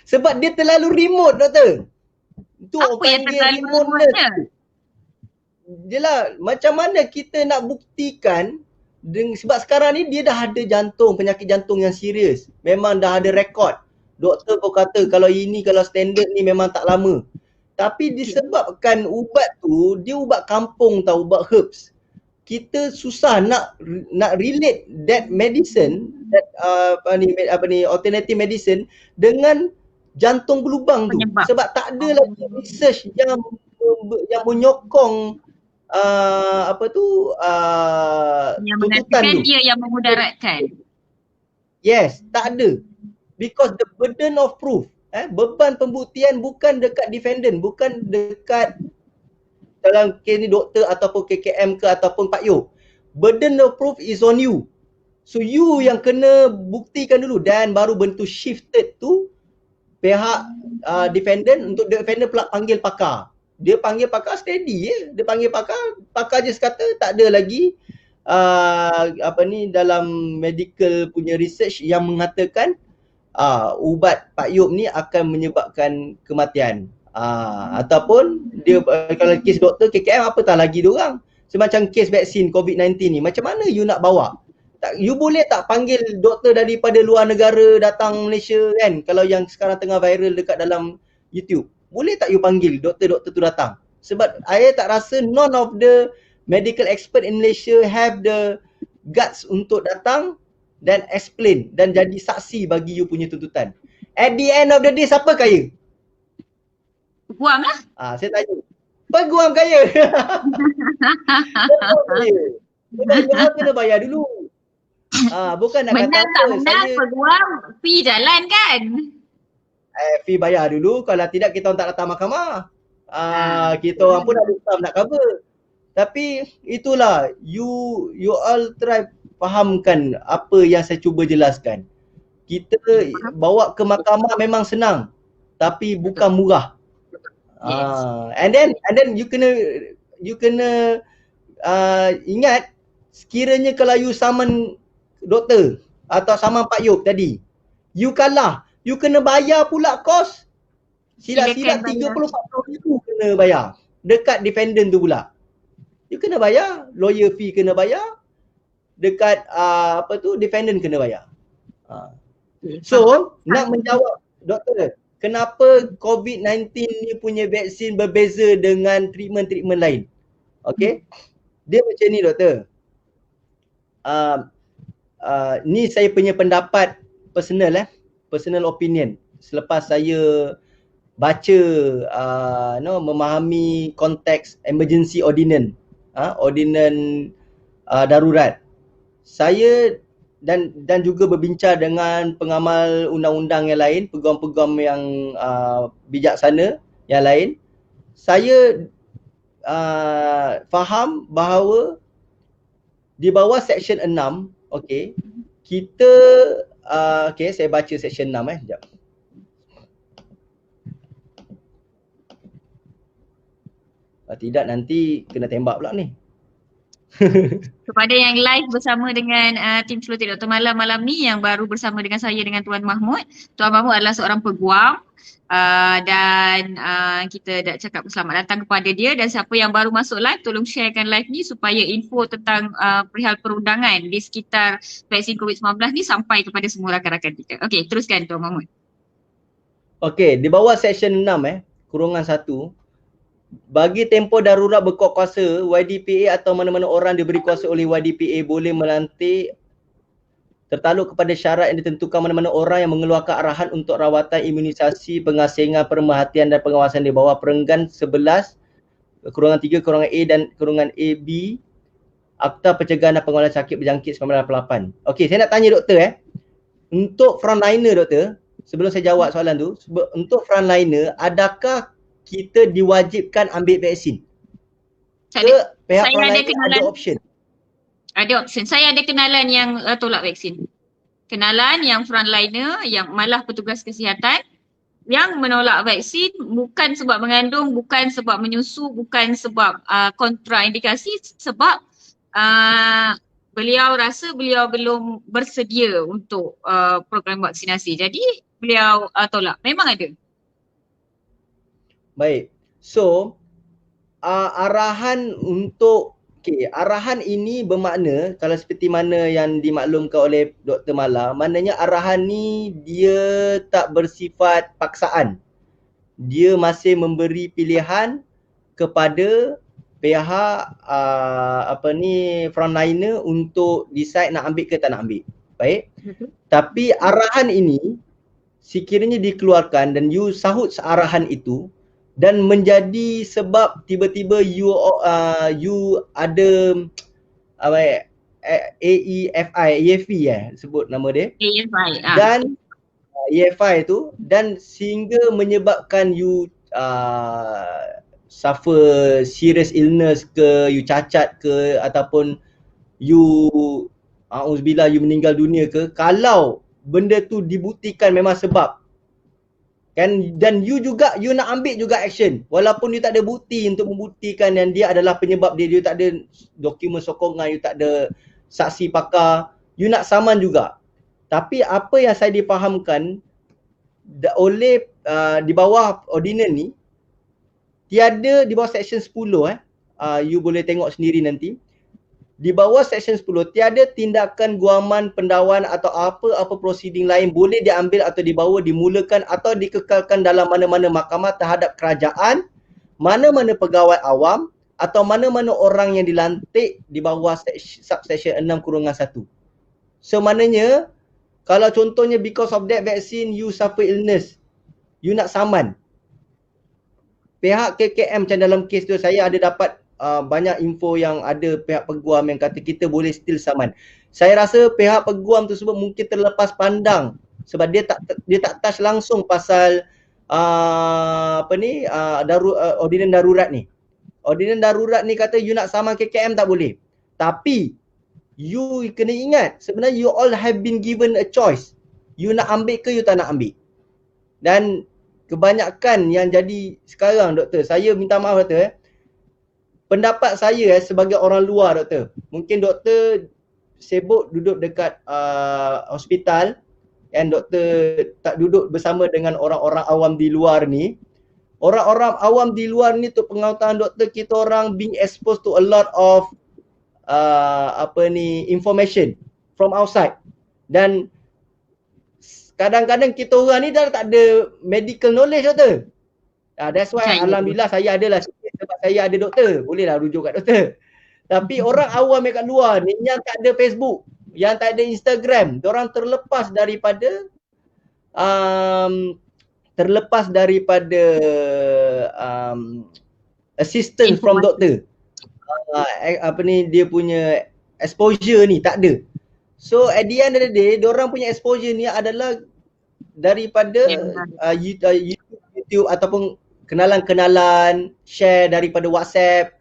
[SPEAKER 2] Sebab dia terlalu remote, doktor. Tu
[SPEAKER 3] apa yang terlalu remote-nya?
[SPEAKER 2] Yelah, macam mana kita nak buktikan sebab sekarang ni dia dah ada penyakit jantung yang serius. Memang dah ada rekod. Doktor kau kata kalau standard ni memang tak lama. Tapi disebabkan ubat tu, dia ubat kampung tau, ubat herbs. Kita susah nak relate that medicine, that alternative medicine dengan jantung berlubang tu.
[SPEAKER 3] Penyebab.
[SPEAKER 2] Sebab tak ada lagi research yang menyokong
[SPEAKER 3] yang
[SPEAKER 2] tuntutan
[SPEAKER 3] mengatakan
[SPEAKER 2] tu.
[SPEAKER 3] dia yang memudaratkan.
[SPEAKER 2] Yes, tak ada. Because the burden of proof, beban pembuktian bukan dekat defendant, bukan dekat dalam kes ni doktor ataupun KKM ke ataupun Pak Yop. Burden of proof is on you. So you yang kena buktikan dulu dan baru bentuk shifted tu pihak defendant, untuk defendant pula panggil pakar. Dia panggil pakar steady je. Dia panggil pakar je kata tak ada lagi dalam medical punya research yang mengatakan ubat Pak Yop ni akan menyebabkan kematian. Ataupun dia kalau kes doktor KKM apatah lagi diorang. Semacam kes vaksin COVID-19 ni, macam mana you nak bawa? You boleh tak panggil doktor daripada luar negara datang Malaysia kan? Kalau yang sekarang tengah viral dekat dalam YouTube, boleh tak you panggil doktor-doktor tu datang? Sebab saya tak rasa none of the medical expert in Malaysia have the guts untuk datang dan explain dan jadi saksi bagi you punya tuntutan. At the end of the day, siapa kaya?
[SPEAKER 3] Peguam lah.
[SPEAKER 2] Saya tanya. Peguam kaya. Peguam kaya. Peguam kena bayar dulu. Bukan nak
[SPEAKER 3] Menang
[SPEAKER 2] kata
[SPEAKER 3] tak
[SPEAKER 2] apa.
[SPEAKER 3] menang, peguam fee jalan kan?
[SPEAKER 2] Fee bayar dulu. Kalau tidak kita orang tak datang mahkamah. Kita orang pun ada staff nak cover. Tapi itulah, you all try fahamkan apa yang saya cuba jelaskan. Kita bawa ke mahkamah memang senang, tapi bukan murah. And then you kena ingat, sekiranya kalau you saman doktor atau saman Pak Yop tadi, you kalah, you kena bayar pula kos. Silap-silap 30-40 ribu kena bayar dekat defendant tu pula. You kena bayar, lawyer fee kena bayar, dekat defendant kena bayar. So, nak menjawab doktor, kenapa COVID-19 ni punya vaksin berbeza dengan treatment-treatment lain? Okay, dia macam ni doktor. Ni saya punya pendapat personal, personal opinion. Selepas saya baca, memahami konteks emergency ordinance, ordinance darurat. Saya dan juga berbincang dengan pengamal undang-undang yang lain, peguam-peguam yang bijaksana yang lain. Saya faham bahawa di bawah Seksyen 6, okey, kita saya baca Seksyen 6 sekejap. Tidak nanti kena tembak pula ni.
[SPEAKER 3] Kepada yang live bersama dengan tim Celoterik Dr. Malam malam ni, yang baru bersama dengan saya dengan Tuan Mahmud. Tuan Mahmud adalah seorang peguam. Dan kita dah cakap selamat datang kepada dia, dan siapa yang baru masuk live tolong sharekan live ni supaya info tentang perihal perundangan di sekitar vaksin COVID-19 ni sampai kepada semua rakan-rakan kita. Okey, teruskan Tuan Mahmud.
[SPEAKER 2] Okey, di bawah section 6 kurungan 1, bagi tempoh darurat berkuat kuasa, YDPA atau mana-mana orang diberi kuasa oleh YDPA boleh melantik tertaluk kepada syarat yang ditentukan mana-mana orang yang mengeluarkan arahan untuk rawatan imunisasi, pengasingan, pemerhatian dan pengawasan di bawah perenggan 11 kurungan 3 kurungan A dan kurungan AB Akta Pencegahan dan Pengelolaan Sakit Berjangkit 1988. Okey, saya nak tanya doktor untuk frontliner doktor, sebelum saya jawab soalan tu, untuk frontliner adakah kita diwajibkan ambil vaksin? Ke pihak frontliner ada option?
[SPEAKER 3] Ada option. Saya ada kenalan yang tolak vaksin. Kenalan yang frontliner, yang malah petugas kesihatan yang menolak vaksin bukan sebab mengandung, bukan sebab menyusu, bukan sebab kontraindikasi, sebab beliau rasa beliau belum bersedia untuk program vaksinasi. Jadi beliau tolak. Memang ada.
[SPEAKER 2] Baik. So arahan untuk arahan ini bermakna kalau seperti mana yang dimaklumkan oleh Dr. Mala, maknanya arahan ni dia tak bersifat paksaan. Dia masih memberi pilihan kepada pihak frontliner untuk decide nak ambil ke tak nak ambil. Baik. Tapi arahan ini sekiranya dikeluarkan dan you sahut arahan itu dan menjadi sebab tiba-tiba you ada AEFI sebut nama dia.
[SPEAKER 3] AEFI.
[SPEAKER 2] Dan AEFI tu dan sehingga menyebabkan you suffer serious illness ke, you cacat ke, ataupun you auzubillah you meninggal dunia ke, kalau benda tu dibuktikan memang sebab kan, dan you nak ambil juga action walaupun you tak ada bukti untuk membuktikan yang dia adalah penyebab dia, you tak ada dokumen sokongan, you tak ada saksi pakar, you nak saman juga. Tapi apa yang saya difahamkan oleh di bawah ordinan ni, tiada di bawah section 10 you boleh tengok sendiri nanti. Di bawah section 10 tiada tindakan guaman, pendakwan atau apa-apa prosiding lain boleh diambil atau dibawa, dimulakan atau dikekalkan dalam mana-mana mahkamah terhadap kerajaan, mana-mana pegawai awam atau mana-mana orang yang dilantik di bawah subsection 6 kurungan 1. So maknanya kalau contohnya because of that vaccine you suffer illness, you nak saman, pihak KKM macam dalam kes tu saya ada dapat banyak info yang ada pihak peguam yang kata kita boleh still saman. Saya rasa pihak peguam tersebut mungkin terlepas pandang sebab dia tak touch langsung pasal ordinan darurat ni. Ordinan darurat ni kata you nak saman KKM tak boleh. Tapi you kena ingat sebenarnya you all have been given a choice. You nak ambil ke you tak nak ambil. Dan kebanyakan yang jadi sekarang doktor, saya minta maaf doktor pendapat saya sebagai orang luar doktor, mungkin doktor sibuk duduk dekat hospital dan doktor tak duduk bersama dengan orang-orang awam di luar ni. Orang-orang awam di luar ni tu pengetahuan doktor, kita orang being exposed to a lot of information from outside. Dan kadang-kadang kita orang ni dah tak ada medical knowledge doktor. That's why alhamdulillah saya adalah sebab saya ada doktor, bolehlah rujuk kat doktor. Tapi orang awam yang kat luar ni yang tak ada Facebook, yang tak ada Instagram, diorang terlepas daripada assistance from doktor. Dia punya exposure ni tak ada. So at the end of the day, diorang punya exposure ni adalah daripada YouTube ataupun kenalan-kenalan, share daripada WhatsApp.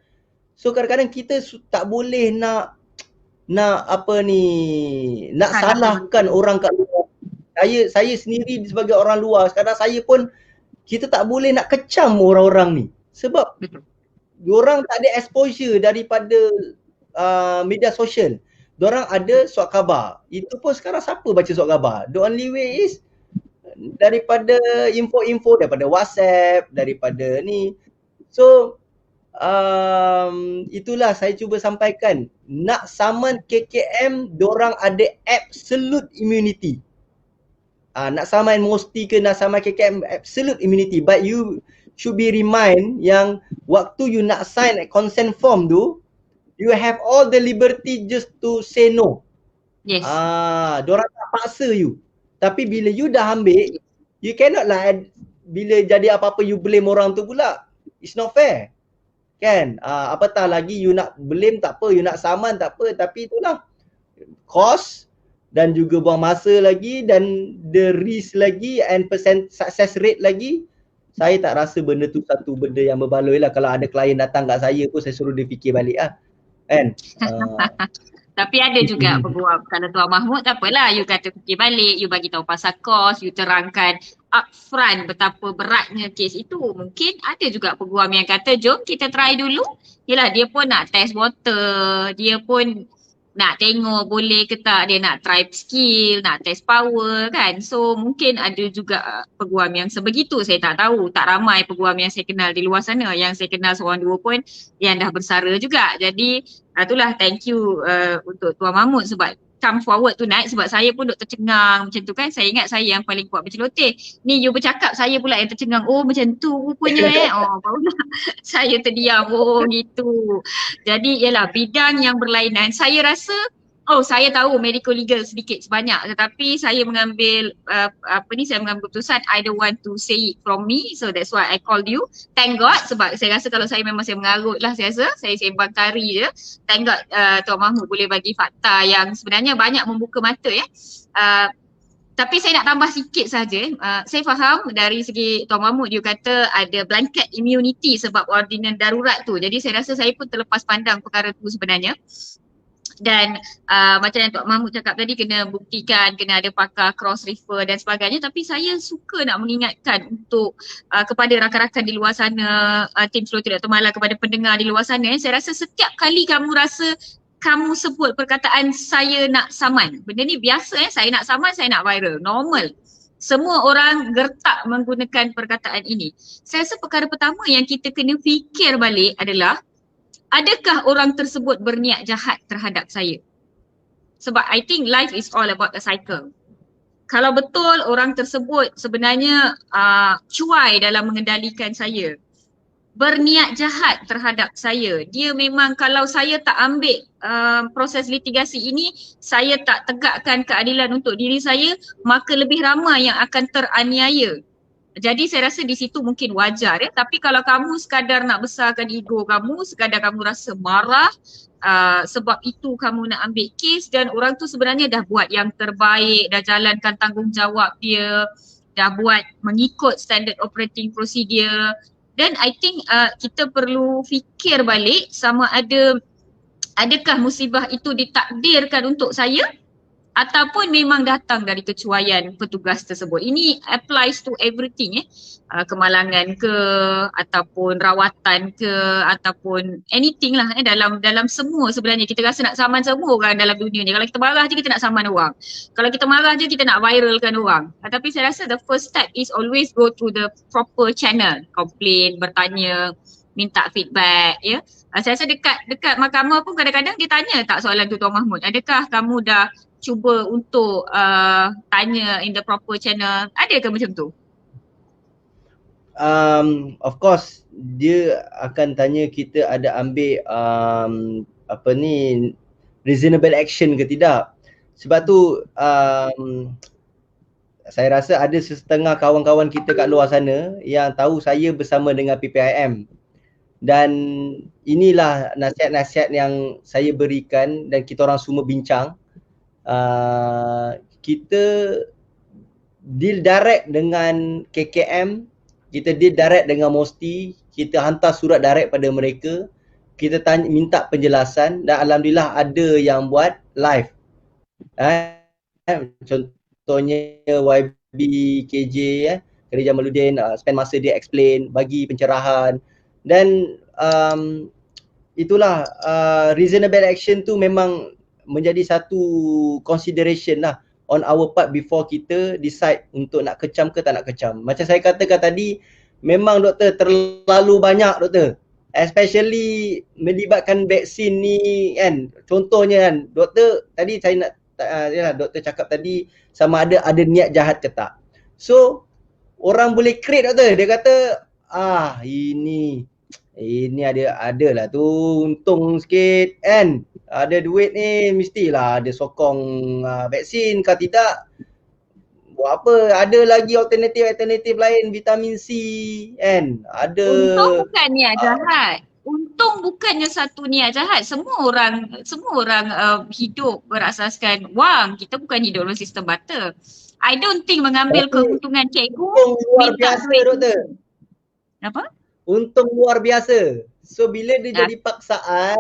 [SPEAKER 2] So kadang-kadang kita tak boleh nak salahkan orang kat luar. Saya sendiri sebagai orang luar, kadang saya pun kita tak boleh nak kecam orang-orang ni. Sebab diorang tak ada exposure daripada media sosial. Diorang ada surat khabar. Itu pun sekarang siapa baca surat khabar? The only way is daripada info-info daripada WhatsApp, daripada ni. So itulah saya cuba sampaikan, nak saman KKM dorang ada absolute immunity. Nak saman Mosti ke nak saman KKM absolute immunity, but you should be remind yang waktu you nak sign consent form tu, you have all the liberty just to say no.
[SPEAKER 3] Yes.
[SPEAKER 2] Dorang tak paksa you. Tapi bila you dah ambil, you cannot lah bila jadi apa-apa you blame orang tu pula. It's not fair. Kan? Apatah lagi you nak blame tak apa, you nak saman tak apa, tapi itulah cost dan juga buang masa lagi dan the risk lagi and percent success rate lagi. Saya tak rasa benda tu satu benda yang berbaloi lah. Kalau ada klien datang kat saya pun saya suruh dia fikir balik lah. Kan?
[SPEAKER 3] Tapi ada juga peguam, kalau Tuan Mahmud tak apalah, you kata fikir balik, you bagi tahu pasal kos, you terangkan upfront betapa beratnya kes itu. Mungkin ada juga peguam yang kata jom kita try dulu. Yelah, dia pun nak test water, dia pun nak tengok boleh ke tak, dia nak try skill, nak test power kan. So mungkin ada juga peguam yang sebegitu, saya tak tahu. Tak ramai peguam yang saya kenal di luar sana. Yang saya kenal seorang dua pun yang dah bersara juga. Jadi itulah thank you untuk Tuan Mahmud sebab come forward tonight, sebab saya pun duk tercengang macam tu kan. Saya ingat saya yang paling kuat berceloteh. Ni you bercakap, saya pula yang tercengang. Oh macam tu rupanya Oh barulah saya terdiam. Oh gitu. Jadi ialah bidang yang berlainan. Saya rasa saya tahu medical legal sedikit sebanyak, tetapi saya mengambil saya mengambil keputusan I don't want to say it from me, so that's why I called you. Thank God, sebab saya rasa kalau saya memang saya mengarut lah, saya rasa saya sembang tari je. Thank God Tuan Mahmud boleh bagi fakta yang sebenarnya banyak membuka mata ya. Tapi saya nak tambah sikit saja. Saya faham dari segi Tuan Mahmud, you kata ada blanket immunity sebab ordinan darurat tu. Jadi saya rasa saya pun terlepas pandang perkara tu sebenarnya. Dan macam yang Tok Mahmud cakap tadi, kena buktikan, kena ada pakar cross refer dan sebagainya. Tapi saya suka nak mengingatkan untuk kepada rakan-rakan di luar sana, tim Slow Tidak Termalah, kepada pendengar di luar sana, saya rasa setiap kali kamu rasa kamu sebut perkataan saya nak saman, benda ni biasa saya nak saman, saya nak viral, normal. Semua orang gertak menggunakan perkataan ini. Saya rasa perkara pertama yang kita kena fikir balik adalah, adakah orang tersebut berniat jahat terhadap saya? Sebab I think life is all about a cycle. Kalau betul orang tersebut sebenarnya cuai dalam mengendalikan saya, berniat jahat terhadap saya, dia memang kalau saya tak ambil proses litigasi ini, saya tak tegakkan keadilan untuk diri saya, maka lebih ramai yang akan teraniaya. Jadi saya rasa di situ mungkin wajar ya. Tapi kalau kamu sekadar nak besarkan ego kamu, sekadar kamu rasa marah, sebab itu kamu nak ambil kes, dan orang tu sebenarnya dah buat yang terbaik, dah jalankan tanggungjawab dia, dah buat mengikut standard operating procedure. Dan I think kita perlu fikir balik sama adakah musibah itu ditakdirkan untuk saya ataupun memang datang dari kecuaian petugas tersebut. Ini applies to everything kemalangan ke, ataupun rawatan ke, ataupun anything lah dalam semua sebenarnya. Kita rasa nak saman semua orang dalam dunia ni. Kalau kita marah je kita nak saman orang. Kalau kita marah je kita nak viralkan orang. Tapi saya rasa the first step is always go through the proper channel. Complain, bertanya, minta feedback ya. Saya rasa dekat mahkamah pun kadang-kadang dia tanya tak soalan tu Tuan Mahmud. Adakah kamu dah cuba untuk tanya in the proper channel? Ada ke macam tu?
[SPEAKER 2] Of course dia akan tanya kita ada ambil reasonable action ke tidak. Sebab tu saya rasa ada setengah kawan-kawan kita kat luar sana yang tahu saya bersama dengan PPIM. Dan inilah nasihat-nasihat yang saya berikan dan kita orang semua bincang. Kita deal direct dengan KKM, kita deal direct dengan Mosti, kita hantar surat direct pada mereka, kita tanya, minta penjelasan, dan alhamdulillah ada yang buat live. Contohnya YB KJ Khadijah Jamaluddin spend masa dia explain, bagi pencerahan, dan itulah reasonable action tu memang menjadi satu consideration lah on our part before kita decide untuk nak kecam ke tak nak kecam. Macam saya katakan tadi, memang doktor terlalu banyak doktor. Especially melibatkan vaksin ni kan. Contohnya kan, doktor tadi saya nak doktor cakap tadi sama ada niat jahat ke tak. So orang boleh create doktor, dia kata ini ada lah tu untung sikit kan. Ada duit ni mestilah ada sokong vaksin, kalau tidak buat apa, ada lagi alternatif lain, vitamin C kan. Ada
[SPEAKER 3] Untung bukan niat jahat. Untung bukannya satu niat jahat. Semua orang hidup berasaskan wang. Kita bukan hidup dalam sistem barter. I don't think mengambil keuntungan cikgu
[SPEAKER 2] luar biasa doktor.
[SPEAKER 3] Apa?
[SPEAKER 2] Untung luar biasa. So bila dia jadi paksaan,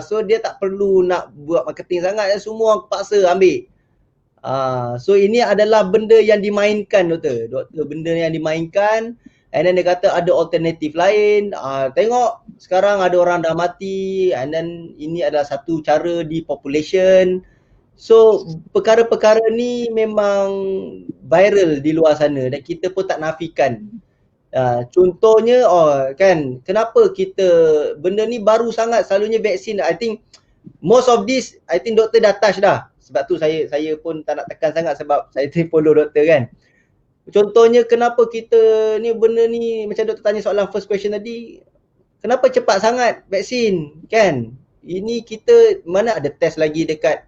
[SPEAKER 2] so dia tak perlu nak buat marketing sangat, semua orang paksa ambil. So ini adalah benda yang dimainkan doktor, benda yang dimainkan. And then dia kata ada alternatif lain. Tengok sekarang ada orang dah mati, and then ini adalah satu cara di population. So perkara-perkara ni memang viral di luar sana dan kita pun tak nafikan. Contohnya kan, kenapa kita benda ni baru sangat, selalunya vaksin, I think most of this I think doktor dah touch dah. Sebab tu saya pun tak nak tekan sangat sebab saya follow doktor kan. Contohnya kenapa kita ni benda ni, macam doktor tanya soalan first question tadi, kenapa cepat sangat vaksin kan? Ini kita mana ada test lagi dekat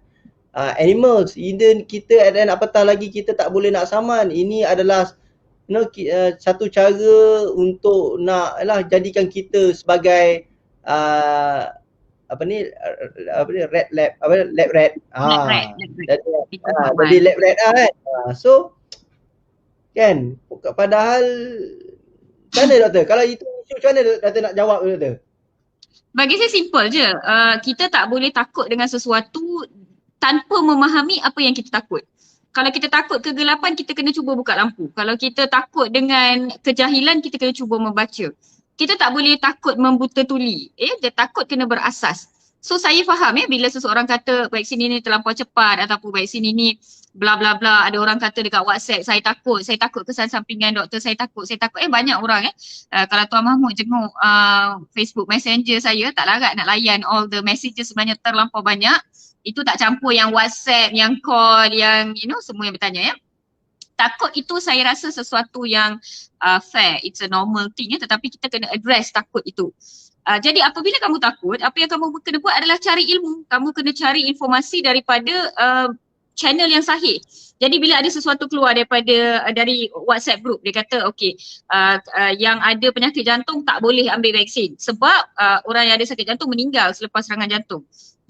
[SPEAKER 2] animals, even kita dan apatah lagi kita tak boleh nak saman. Ini adalah satu cara untuk nak jadikan kita sebagai rat. Jadi lab rat kan. So kan, padahal macam mana doktor? Kalau itu isu macam mana doktor nak jawab doktor?
[SPEAKER 3] Bagi saya simple je. Kita tak boleh takut dengan sesuatu tanpa memahami apa yang kita takut. Kalau kita takut kegelapan, kita kena cuba buka lampu. Kalau kita takut dengan kejahilan, kita kena cuba membaca. Kita tak boleh takut membuta tuli. Dia takut kena berasas. So saya faham bila seseorang kata vaksin ini terlampau cepat ataupun vaksin ini bla bla bla. Ada orang kata dekat WhatsApp, saya takut kesan sampingan doktor, saya takut. Banyak orang kalau Tuan Mahmud jenguk Facebook Messenger saya, tak larat nak layan all the messages, sebenarnya terlampau banyak. Itu tak campur yang WhatsApp, yang call, yang semua yang bertanya ya. Takut itu saya rasa sesuatu yang fair, it's a normal thing tetapi kita kena address takut itu. Jadi apabila kamu takut, apa yang kamu kena buat adalah cari ilmu. Kamu kena cari informasi daripada channel yang sahih. Jadi bila ada sesuatu keluar dari WhatsApp group, dia kata yang ada penyakit jantung tak boleh ambil vaksin sebab orang yang ada sakit jantung meninggal selepas serangan jantung.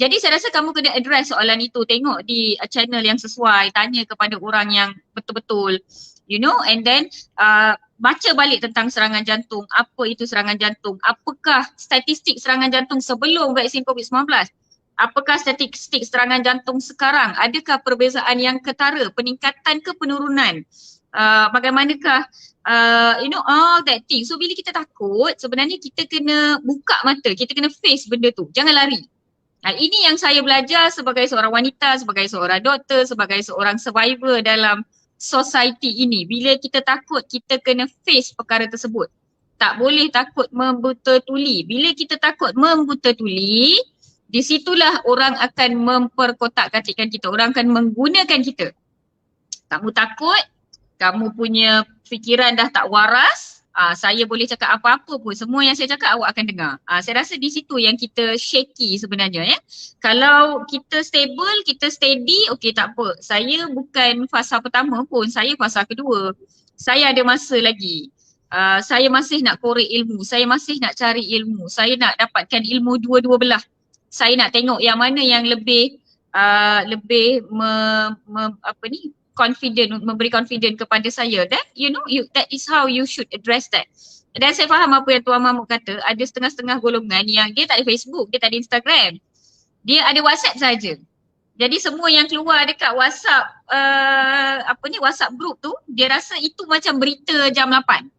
[SPEAKER 3] Jadi saya rasa kamu kena address soalan itu, tengok di channel yang sesuai, tanya kepada orang yang betul-betul, and then baca balik tentang serangan jantung, apa itu serangan jantung, apakah statistik serangan jantung sebelum vaksin COVID-19, apakah statistik serangan jantung sekarang, adakah perbezaan yang ketara, peningkatan ke penurunan, bagaimanakah all that thing. So bila kita takut, sebenarnya kita kena buka mata, kita kena face benda tu, jangan lari. Ini yang saya belajar sebagai seorang wanita, sebagai seorang doktor, sebagai seorang survivor dalam society ini. Bila kita takut, kita kena face perkara tersebut. Tak boleh takut membuta tuli. Bila kita takut membuta tuli, di situlah orang akan memperkotak-katikkan kita. Orang akan menggunakan kita. Kamu takut, kamu punya fikiran dah tak waras, saya boleh cakap apa-apa pun, semua yang saya cakap awak akan dengar. Saya rasa di situ yang kita shaky sebenarnya ya. Kalau kita stable, kita steady, okey tak apa. Saya bukan fasa pertama pun, saya fasa kedua. Saya ada masa lagi. Saya masih nak korek ilmu, saya masih nak cari ilmu, saya nak dapatkan ilmu dua-dua belah. Saya nak tengok yang mana yang lebih memberi confident kepada saya. Then that is how you should address that. Dan saya faham apa yang Tuan Mahmud kata, ada setengah-setengah golongan yang dia tak ada Facebook, dia tak ada Instagram, dia ada WhatsApp saja. Jadi semua yang keluar dekat WhatsApp WhatsApp group tu, dia rasa itu macam berita jam 8.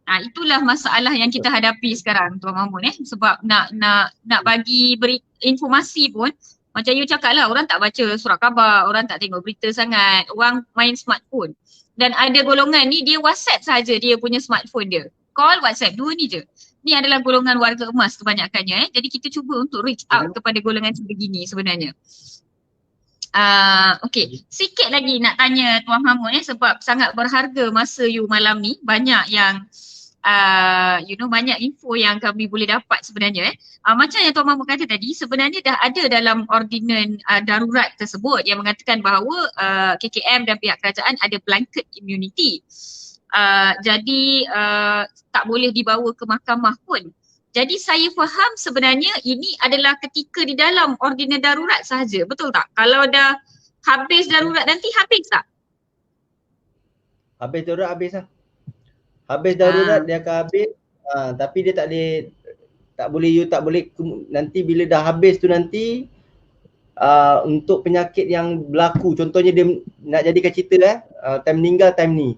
[SPEAKER 3] Itulah masalah yang kita hadapi sekarang Tuan Mahmud sebab nak bagi informasi pun Macam you cakap lah, orang tak baca surat khabar, orang tak tengok berita sangat, orang main smartphone. Dan ada golongan ni dia WhatsApp saja dia punya smartphone dia. Call, WhatsApp, dua ni je. Ni adalah golongan warga emas kebanyakannya. Jadi kita cuba untuk reach out kepada golongan sebegini sebenarnya. Okay, sikit lagi nak tanya Tuan Mahmud sebab sangat berharga masa you malam ni. Banyak yang banyak info yang kami boleh dapat sebenarnya. Macam yang Tuan Mahmud kata tadi, sebenarnya dah ada dalam ordinan darurat tersebut yang mengatakan bahawa KKM dan pihak kerajaan ada blanket immunity. Jadi tak boleh dibawa ke mahkamah pun. Jadi saya faham sebenarnya ini adalah ketika di dalam ordinan darurat sahaja, betul tak? Kalau dah habis darurat nanti habis tak?
[SPEAKER 2] Habis darurat habis lah. Habis darurat dia akan habis, tapi dia tak boleh nanti bila dah habis tu nanti untuk penyakit yang berlaku, contohnya dia nak jadikan cerita time meninggal time ni.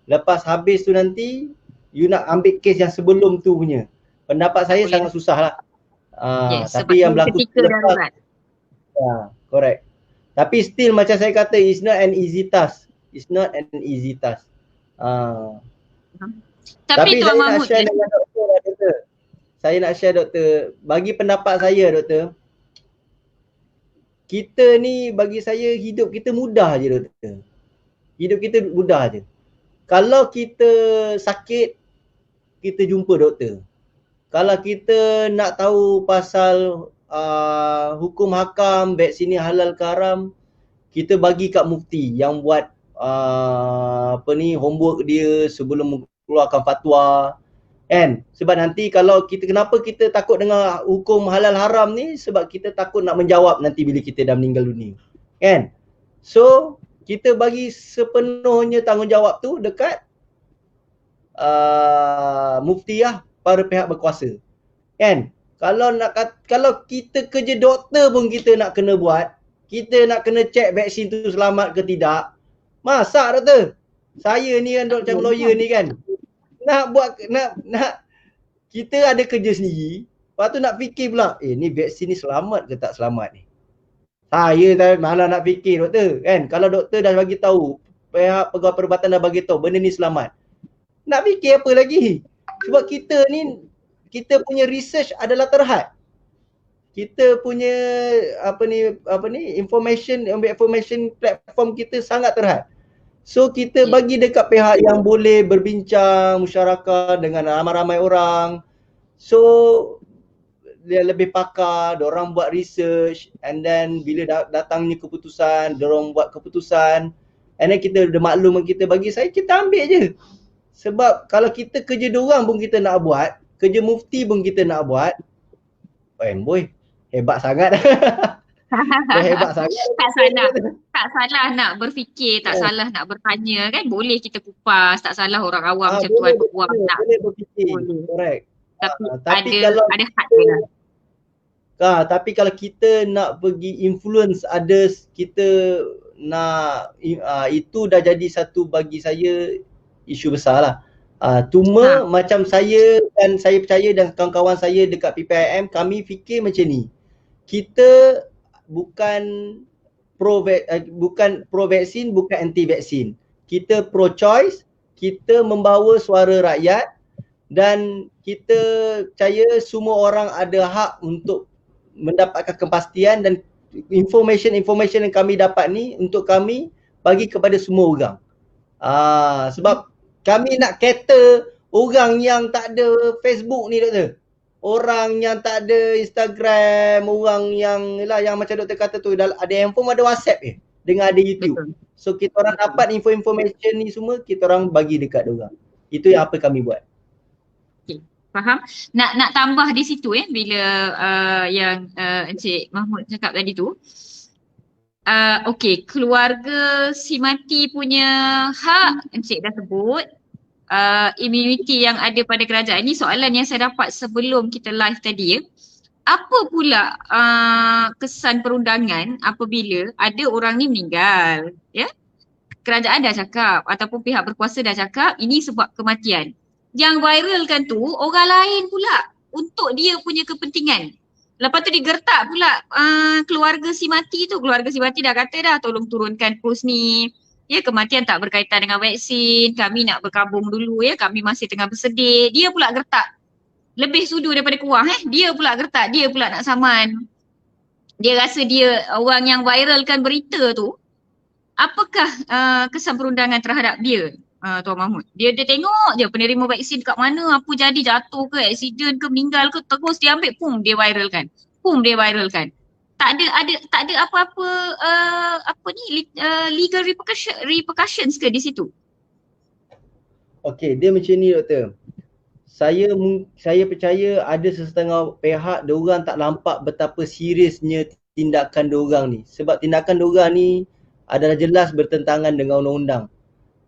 [SPEAKER 2] Lepas habis tu nanti you nak ambil kes yang sebelum tu punya. Pendapat saya sangat susah lah. Tapi yang berlaku
[SPEAKER 3] ketika darurat.
[SPEAKER 2] Correct. Tapi still macam saya kata, it's not an easy task. It's not an easy task. Tapi
[SPEAKER 3] Tuan
[SPEAKER 2] saya
[SPEAKER 3] Mahmud,
[SPEAKER 2] nak share dengan doktor. Saya nak share doktor. Bagi pendapat saya doktor, kita ni bagi saya hidup kita mudah je doktor. Hidup kita mudah je. Kalau kita sakit, kita jumpa doktor. Kalau kita nak tahu pasal hukum hakam, vaksin ni halal ke haram, kita bagi kat mufti yang buat homework dia sebelum keluarkan fatwa. Kan? Sebab nanti kalau kenapa kita takut dengan hukum halal haram ni? Sebab kita takut nak menjawab nanti bila kita dah meninggal dunia. Kan? So, kita bagi sepenuhnya tanggungjawab tu dekat mufti lah, para pihak berkuasa. Kan? Kalau kita kerja doktor pun kita nak kena buat, kita nak kena check vaksin tu selamat ke tidak. Masak doktor. Saya ni kan macam lawyer ni kan. Nak kita ada kerja sendiri, lepas tu nak fikir pula, ni vaksin ni selamat ke tak selamat ni. Saya dah malah nak fikir doktor kan. Kalau doktor dah bagi tahu, pihak pegawai perubatan dah bagi tahu benda ni selamat. Nak fikir apa lagi? Sebab kita punya research adalah terhad. Kita punya information platform kita sangat terhad. So kita bagi dekat pihak yang boleh berbincang, musyarakah dengan ramai-ramai orang. So dia lebih pakar, diorang buat research, and then bila datangnya keputusan, diorang buat keputusan, and then kita ada makluman kita bagi saya, kita ambil je. Sebab kalau kita kerja diorang pun kita nak buat, kerja mufti pun kita nak buat, boy, hebat sangat. Hebat sangat.
[SPEAKER 3] Tak salah nak berfikir, tak salah nak bertanya kan. Boleh kita kupas, tak salah orang awam macam Tuan Buang nak.
[SPEAKER 2] Boleh berfikir, correct.
[SPEAKER 3] Tapi ada had dia.
[SPEAKER 2] Tapi kalau kita nak pergi influence others, kita nak itu dah jadi satu bagi saya isu besar lah. Cuma macam saya percaya dan kawan-kawan saya dekat PPIM, kami fikir macam ni. Kita bukan pro vaksin, bukan anti vaksin. Kita pro choice, kita membawa suara rakyat dan kita percaya semua orang ada hak untuk mendapatkan kepastian, dan information yang kami dapat ni untuk kami bagi kepada semua orang. Sebab kami nak cater orang yang tak ada Facebook ni doktor. Orang yang tak ada Instagram, orang yang macam doktor kata tu, ada handphone, ada WhatsApp dengan ada YouTube. Betul. So kita orang dapat information ni semua, kita orang bagi dekat diorang. Itu yang apa kami buat.
[SPEAKER 3] Okay, faham. Nak tambah di situ bila yang Encik Mahmud cakap tadi tu. Okey, keluarga si mati punya hak Encik dah sebut. Immunity yang ada pada kerajaan ni soalan yang saya dapat sebelum kita live tadi Apa pula kesan perundangan apabila ada orang ni meninggal, ya? Kerajaan dah cakap ataupun pihak berkuasa dah cakap ini sebab kematian. Yang viralkan tu orang lain pula untuk dia punya kepentingan. Lepas tu digertak pula keluarga si mati tu. Keluarga si mati dah kata dah tolong turunkan post ni. Ya, kematian tak berkaitan dengan vaksin. Kami nak berkabung dulu ya. Kami masih tengah bersedih. Dia pula gertak. Lebih sudu daripada kuah Dia pula gertak. Dia pula nak saman. Dia rasa dia orang yang viralkan berita tu. Apakah kesan perundangan terhadap dia? Tuan Mahmud. Dia tengok je penerima vaksin kat mana, apa jadi, jatuh ke, aksiden ke, meninggal ke, terus dia ambil, pum dia viralkan. Tak ada apa-apa legal repercussions ke di situ?
[SPEAKER 2] Okey, dia macam ni doktor. Saya percaya ada sesetengah pihak diorang tak nampak betapa seriusnya tindakan diorang ni. Sebab tindakan diorang ni adalah jelas bertentangan dengan undang-undang.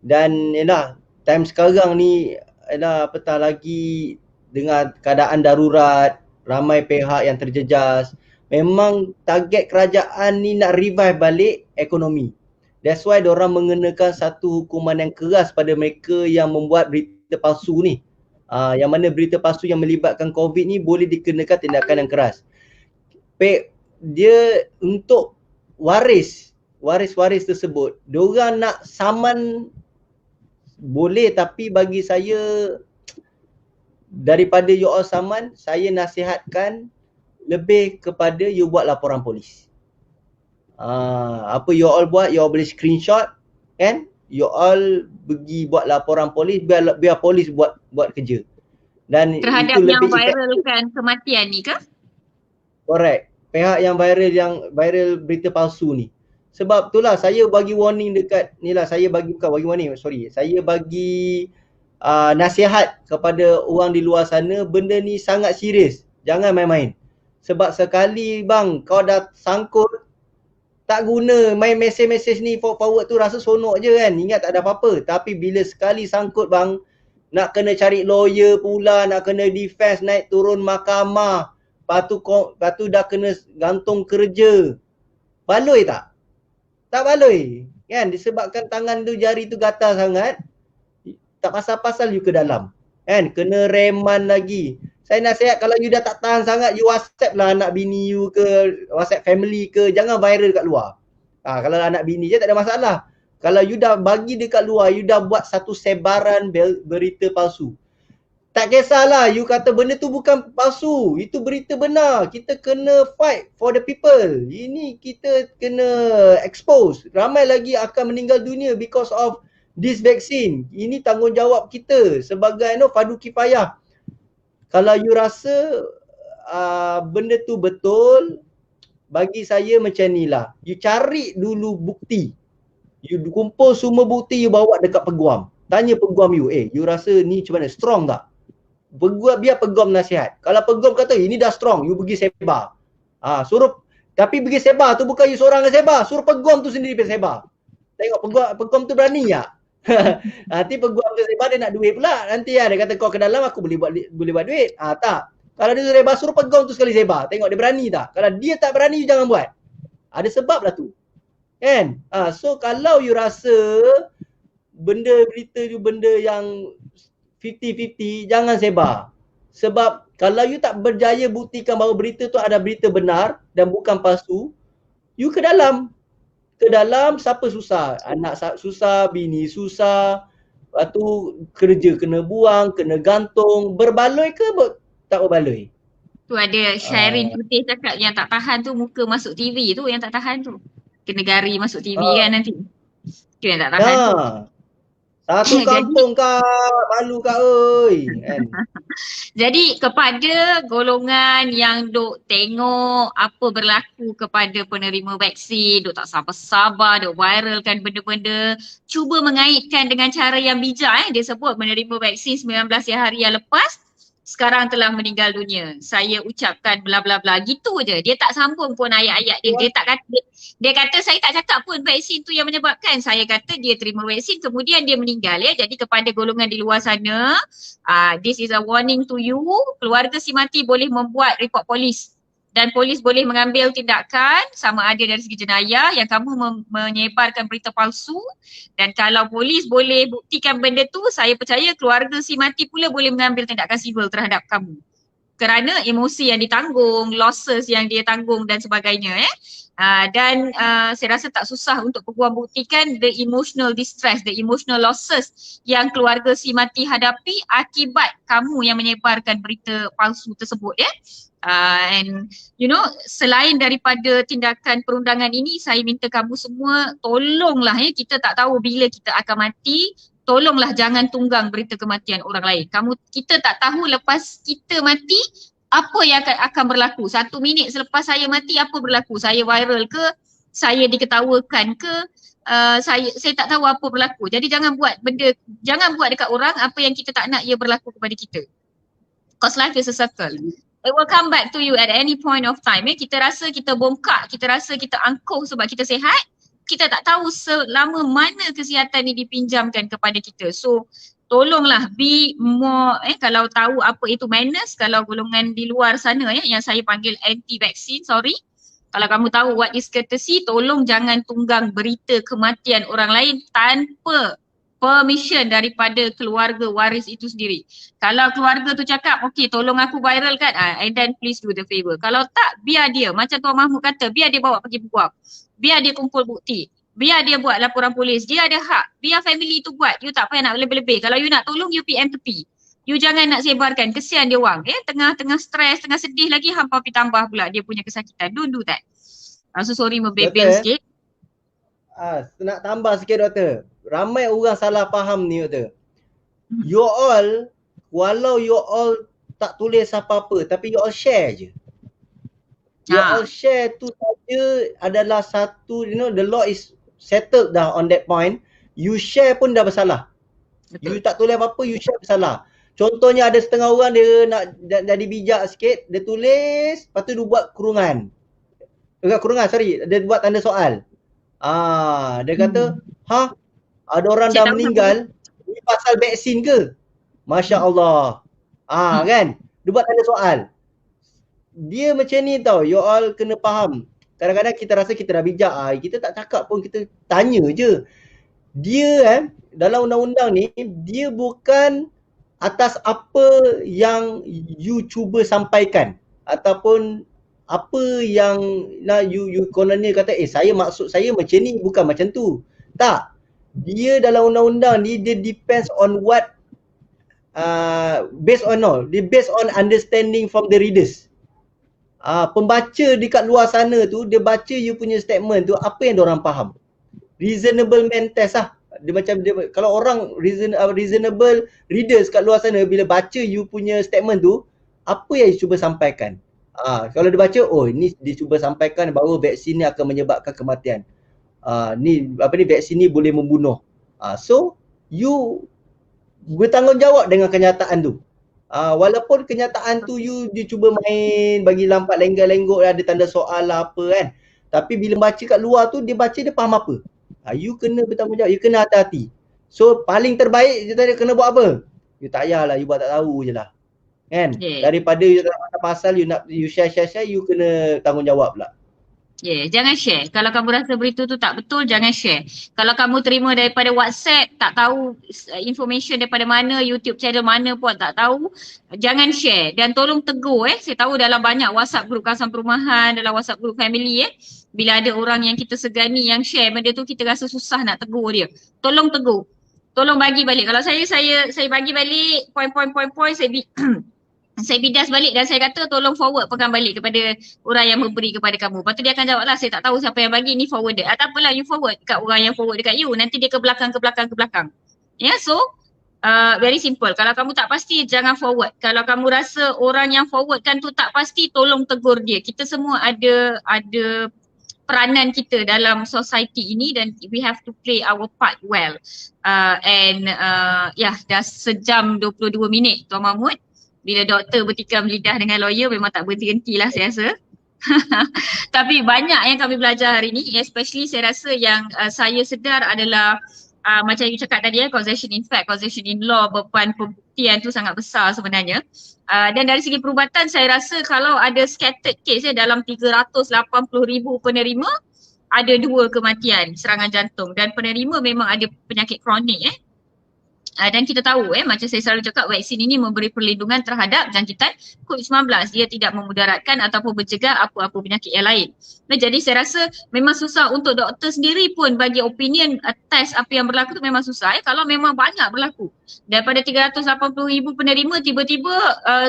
[SPEAKER 2] Dan yalah, time sekarang ni yalah, apatah lagi dengan keadaan darurat, ramai pihak yang terjejas. Memang target kerajaan ni nak revive balik ekonomi. That's why diorang mengenakan satu hukuman yang keras pada mereka yang membuat berita palsu ni. Yang mana berita palsu yang melibatkan COVID ni boleh dikenakan tindakan yang keras. Dia untuk waris tersebut, diorang nak saman boleh, tapi bagi saya daripada you all saman, saya nasihatkan lebih kepada you buat laporan polis. Apa you all buat, you all boleh screenshot kan, you all pergi buat laporan polis, biar polis buat kerja. Dan
[SPEAKER 3] terhadap
[SPEAKER 2] itu
[SPEAKER 3] yang
[SPEAKER 2] lebih
[SPEAKER 3] viralkan kematian ni ke?
[SPEAKER 2] Correct. Pihak yang viral berita palsu ni. Sebab itulah saya bagi warning dekat ni lah, saya bagi saya bagi nasihat kepada orang di luar sana, benda ni sangat serius. Jangan main-main. Sebab sekali bang kau dah sangkut, tak guna main mesej-mesej ni forward tu, rasa sonok je kan, ingat tak ada apa-apa. Tapi bila sekali sangkut bang, nak kena cari lawyer pula, nak kena defense, naik turun mahkamah, lepas tu dah kena gantung kerja. Baloi tak? Tak baloi kan, disebabkan tangan tu, jari tu gatal sangat, tak pasal-pasal you ke dalam kan, kena reman lagi. Saya nasihat, kalau you dah tak tahan sangat, you WhatsApp lah anak bini you ke, WhatsApp family ke, jangan viral kat luar. Kalau anak bini je tak ada masalah. Kalau you dah bagi dekat luar, you dah buat satu sebaran berita palsu, tak kisahlah you kata benda tu bukan palsu, itu berita benar. Kita kena fight for the people. Ini kita kena expose. Ramai lagi akan meninggal dunia because of this vaccine. Ini tanggungjawab kita sebagai fardu kifayah. Kalau you rasa benda tu betul, bagi saya macam ni lah. You cari dulu bukti. You kumpul semua bukti, you bawa dekat peguam. Tanya peguam you, you rasa ni macam mana? Strong tak? Biar peguam nasihat. Kalau peguam kata ini dah strong, you pergi sebar. Tapi pergi sebar tu bukan you seorang yang sebar, suruh peguam tu sendiri pergi sebar. Tengok peguam tu berani tak? Nanti peguam tu sebar, dia nak duit pula. Nanti dia kata kau ke dalam, aku boleh buat duit. Tak. Kalau dia sebar, suruh peguam tu sekali sebar. Tengok dia berani tak? Kalau dia tak berani, you jangan buat. Ada sebab lah tu. Kan? So kalau you rasa berita tu benda yang 50-50, jangan sebar. Sebab kalau you tak berjaya buktikan bahawa berita tu ada berita benar dan bukan palsu, you ke dalam. Ke dalam, siapa susah? Anak susah, bini susah, lepas tu kerja kena buang, kena gantung. Berbaloi ke tak berbaloi?
[SPEAKER 3] Tu ada Syairin Putih cakap yang tak tahan tu muka masuk TV tu, yang tak tahan tu. Kena gari masuk TV kan nanti. Tu yang tak tahan tu.
[SPEAKER 2] Satu kampung kak, malu kak oi.
[SPEAKER 3] Jadi kepada golongan yang duk tengok apa berlaku kepada penerima vaksin, duk tak sabar-sabar, duk viralkan benda-benda, cuba mengaitkan dengan cara yang bijak. Dia sebut menerima vaksin 19 hari yang lepas, sekarang telah meninggal dunia. Saya ucapkan bla bla bla, gitu je. Dia tak sambung pun ayat-ayat dia. Dia kata saya tak cakap pun vaksin tu yang menyebabkan. Saya kata dia terima vaksin kemudian dia meninggal ya. Jadi kepada golongan di luar sana, this is a warning to you. Keluarga si mati boleh membuat report polis dan polis boleh mengambil tindakan sama ada dari segi jenayah yang kamu menyebarkan berita palsu, dan kalau polis boleh buktikan benda tu, saya percaya keluarga si mati pula boleh mengambil tindakan sivil terhadap kamu. kerana emosi yang ditanggung, losses yang dia tanggung dan sebagainya dan saya rasa tak susah untuk peguam buktikan the emotional distress, the emotional losses yang keluarga si mati hadapi akibat kamu yang menyebarkan berita palsu tersebut and you know, selain daripada tindakan perundangan ini, saya minta kamu semua tolonglah kita tak tahu bila kita akan mati, tolonglah jangan tunggang berita kematian orang lain. Kita tak tahu lepas kita mati apa yang akan berlaku. 1 minit selepas saya mati apa berlaku? Saya viral ke? Saya diketawakan ke? Saya tak tahu apa berlaku. Jadi jangan buat dekat orang apa yang kita tak nak ia berlaku kepada kita. Because life is a circle. It will come back to you at any point of time. Kita rasa kita bongkak, kita rasa kita angkuh sebab kita sihat. Kita tak tahu selama mana kesihatan ni dipinjamkan kepada kita. So tolonglah be more kalau tahu apa itu manners, kalau golongan di luar sana yang saya panggil anti-vaksin, sorry. Kalau kamu tahu what is courtesy, tolong jangan tunggang berita kematian orang lain tanpa permission daripada keluarga waris itu sendiri. Kalau keluarga tu cakap, okay tolong aku viral kan, and then please do the favour. Kalau tak, biar dia, macam Tuan Mahmud kata, biar dia bawa pergi peguam. Biar dia kumpul bukti. Biar dia buat laporan polis. Dia ada hak. Biar family tu buat. You tak payah nak lebih-lebih. Kalau you nak tolong, you PM tepi. You jangan nak sebarkan. Kesian dia orang. Tengah stres, tengah sedih lagi, hampa pergi tambah pula dia punya kesakitan. Don't do that. So sorry membebel sikit.
[SPEAKER 2] Nak tambah sikit doktor. Ramai orang salah faham ni doktor. You all, walau you all tak tulis apa-apa tapi you all share je. You all share tu saja adalah satu, you know, the law is settled dah on that point. You share pun dah bersalah. Betul. You tak tulis apa-apa, you share bersalah. Contohnya ada setengah orang dia nak jadi bijak sikit, dia tulis, lepas tu dia buat kurungan. Dia buat tanda soal. Dia kata, ada orang dah meninggal, ni pasal vaksin ke? Masya Allah. Kan? Dia buat tanda soal. Dia macam ni tau, you all kena faham. Kadang-kadang kita rasa kita dah bijak, kita tak cakap pun, kita tanya je. Dia dalam undang-undang ni, dia bukan atas apa yang you cuba sampaikan ataupun apa yang you kononnya kata, saya maksud saya macam ni, bukan macam tu. Tak. Dia dalam undang-undang ni, dia depends on what based on understanding from the readers. Pembaca dekat luar sana tu, dia baca you punya statement tu, apa yang diorang faham. Reasonable man test lah. Kalau orang reasonable readers kat luar sana, bila baca you punya statement tu, apa yang you cuba sampaikan. Kalau dia baca, ni dia cuba sampaikan bahawa vaksin ni akan menyebabkan kematian. Vaksin ni boleh membunuh. So you bertanggungjawab dengan kenyataan tu. Walaupun kenyataan tu dia cuba main, bagi lampat lenggak-lenggok, ada tanda soal lah apa kan. Tapi bila baca kat luar tu, dia baca dia faham apa. You kena bertanggungjawab, you kena hati-hati. So paling terbaik je tadi kena buat apa? You tak payahlah, you buat tak tahu je lah. Kan? Daripada you tak tahu pasal, you share, you kena tanggungjawab pula.
[SPEAKER 3] Jangan share. Kalau kamu rasa berita tu tak betul, jangan share. Kalau kamu terima daripada WhatsApp, tak tahu information daripada mana, YouTube channel mana pun tak tahu, jangan share. Dan tolong tegur saya tahu dalam banyak WhatsApp group kawasan perumahan, dalam WhatsApp group family bila ada orang yang kita segani yang share benda tu, kita rasa susah nak tegur dia. Tolong tegur. Tolong bagi balik. Kalau saya bagi balik poin-poin, saya bidas balik dan saya kata tolong forwardkan balik kepada orang yang memberi kepada kamu. Lepas tu dia akan jawab lah, saya tak tahu siapa yang bagi, ni forwarded. Tak apalah, you forward dekat orang yang forward dekat you. Nanti dia ke belakang. So very simple. Kalau kamu tak pasti, jangan forward. Kalau kamu rasa orang yang forwardkan tu tak pasti, tolong tegur dia. Kita semua ada peranan kita dalam society ini dan we have to play our part well. Dah sejam 22 minit Tuan Mahmud. Bila doktor bertikam lidah dengan lawyer memang tak berhenti lah saya rasa. Tapi banyak yang kami belajar hari ni, especially saya rasa yang saya sedar adalah macam you cakap tadi causation in fact, causation in law, beban pembuktian tu sangat besar sebenarnya. Dan dari segi perubatan saya rasa kalau ada scattered case dalam 380,000 penerima, ada 2 kematian serangan jantung dan penerima memang ada penyakit kronik Dan kita tahu macam saya selalu cakap, vaksin ini memberi perlindungan terhadap jangkitan COVID-19. Dia tidak memudaratkan ataupun mencegah apa-apa penyakit yang lain. Jadi saya rasa memang susah untuk doktor sendiri pun bagi opinion test apa yang berlaku tu memang susah kalau memang banyak berlaku. Daripada 380,000 penerima tiba-tiba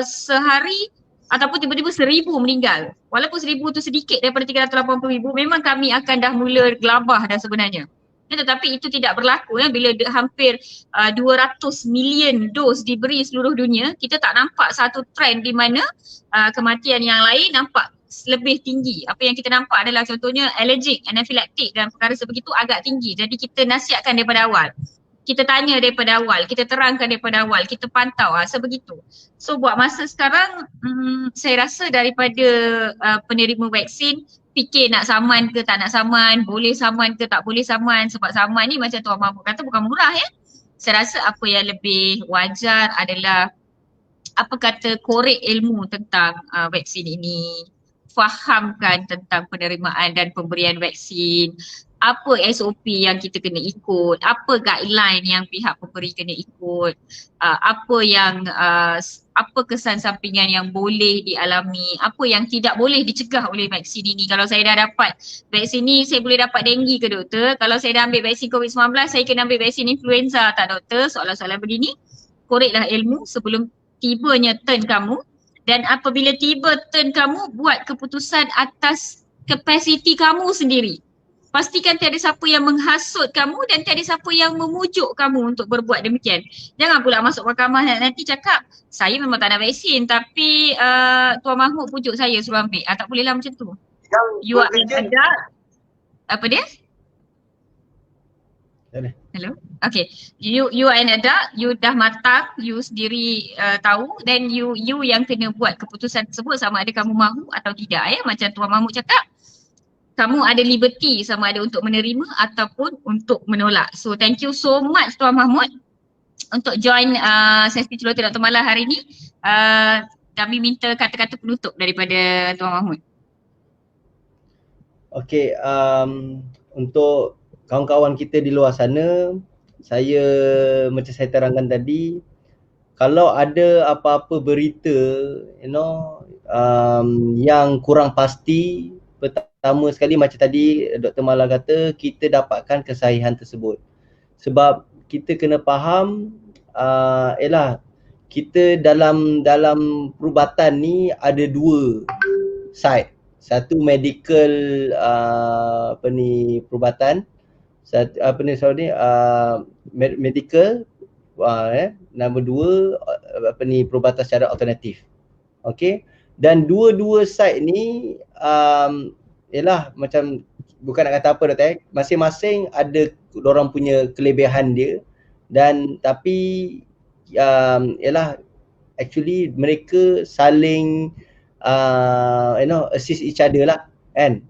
[SPEAKER 3] sehari ataupun tiba-tiba 1,000 meninggal. Walaupun 1,000 tu sedikit daripada 380,000, memang kami akan dah mula gelabah dah sebenarnya. Tetapi itu tidak berlaku bila hampir 200 million dos diberi seluruh dunia. Kita tak nampak satu trend di mana kematian yang lain nampak lebih tinggi. Apa yang kita nampak adalah contohnya allergic, anaphylactic dan perkara sebegitu agak tinggi. Jadi kita nasihatkan daripada awal. Kita tanya daripada awal, kita terangkan daripada awal, kita pantau sebegitu. So buat masa sekarang saya rasa daripada penerima vaksin fikir nak saman ke tak nak saman, boleh saman ke tak boleh saman, sebab saman ni macam Tuan Mahmud kata bukan murah Saya rasa apa yang lebih wajar adalah apa kata korek ilmu tentang vaksin ini, fahamkan tentang penerimaan dan pemberian vaksin, apa SOP yang kita kena ikut, apa guideline yang pihak pemberi kena ikut, apa kesan sampingan yang boleh dialami, apa yang tidak boleh dicegah oleh vaksin ini. Kalau saya dah dapat vaksin ni, saya boleh dapat denggi ke doktor? Kalau saya dah ambil vaksin COVID-19, saya kena ambil vaksin influenza tak doktor? Soalan-soalan begini, koreklah ilmu sebelum tibanya turn kamu. Dan apabila tiba turn kamu, buat keputusan atas kapasiti kamu sendiri. Pastikan tiada siapa yang menghasut kamu dan tiada siapa yang memujuk kamu untuk berbuat demikian. Jangan pula masuk mahkamah nanti cakap, saya memang tak nak vaksin tapi Tuan Mahmud pujuk saya suruh ambil. Tak bolehlah macam tu. You are an adult. Apa dia? Hello? Okay. You are an adult, you dah matang, you sendiri tahu, then you yang kena buat keputusan tersebut sama ada kamu mahu atau tidak Macam Tuan Mahmud cakap, kamu ada liberty sama ada untuk menerima ataupun untuk menolak. So thank you so much Tuan Mahmud untuk join sesi celoteh Dr. Mala hari ini. Kami minta kata-kata penutup daripada Tuan Mahmud.
[SPEAKER 2] Okay, untuk kawan-kawan kita di luar sana, macam saya terangkan tadi, kalau ada apa-apa berita yang kurang pasti, pertama sekali macam tadi Dr. Mala kata, kita dapatkan kesahihan tersebut. Sebab kita kena faham kita dalam perubatan ni ada dua side. Satu medical perubatan, medical, nombor dua perubatan secara alternatif. Okey. Dan dua-dua side ni macam bukan nak kata apa doktor, masing-masing ada dorang punya kelebihan dia, dan tapi actually mereka saling assist each other lah kan.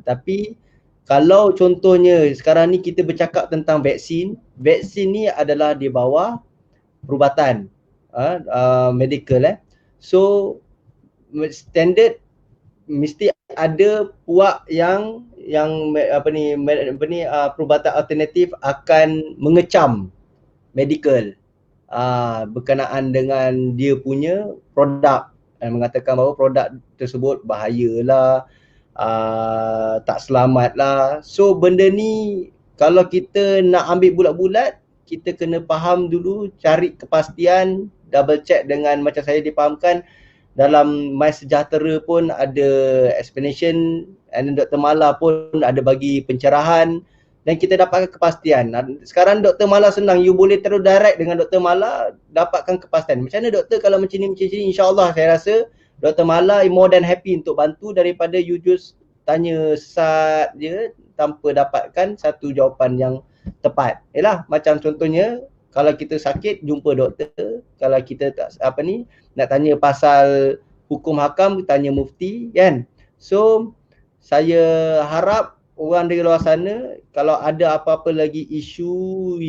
[SPEAKER 2] Tapi kalau contohnya sekarang ni kita bercakap tentang vaksin ni adalah di bawah perubatan medical So standard mesti ada puak yang perubatan alternatif akan mengecam medical berkenaan dengan dia punya produk, dan mengatakan bahawa produk tersebut bahayalah, tak selamat lah. So benda ni kalau kita nak ambil bulat-bulat, kita kena faham dulu, cari kepastian, double check dengan macam saya difahamkan dalam MySejahtera pun ada explanation, and Dr. Mala pun ada bagi pencerahan, dan kita dapatkan kepastian. Sekarang Dr. Mala senang, you boleh terus direct dengan Dr. Mala, dapatkan kepastian. Macam mana doktor kalau macam ni, insyaAllah saya rasa Dr. Mala more than happy untuk bantu daripada you just tanya sesat je tanpa dapatkan satu jawapan yang tepat. Macam contohnya kalau kita sakit jumpa doktor, kalau kita tak nak tanya pasal hukum hakam, tanya mufti kan. So saya harap orang di luar sana, kalau ada apa-apa lagi isu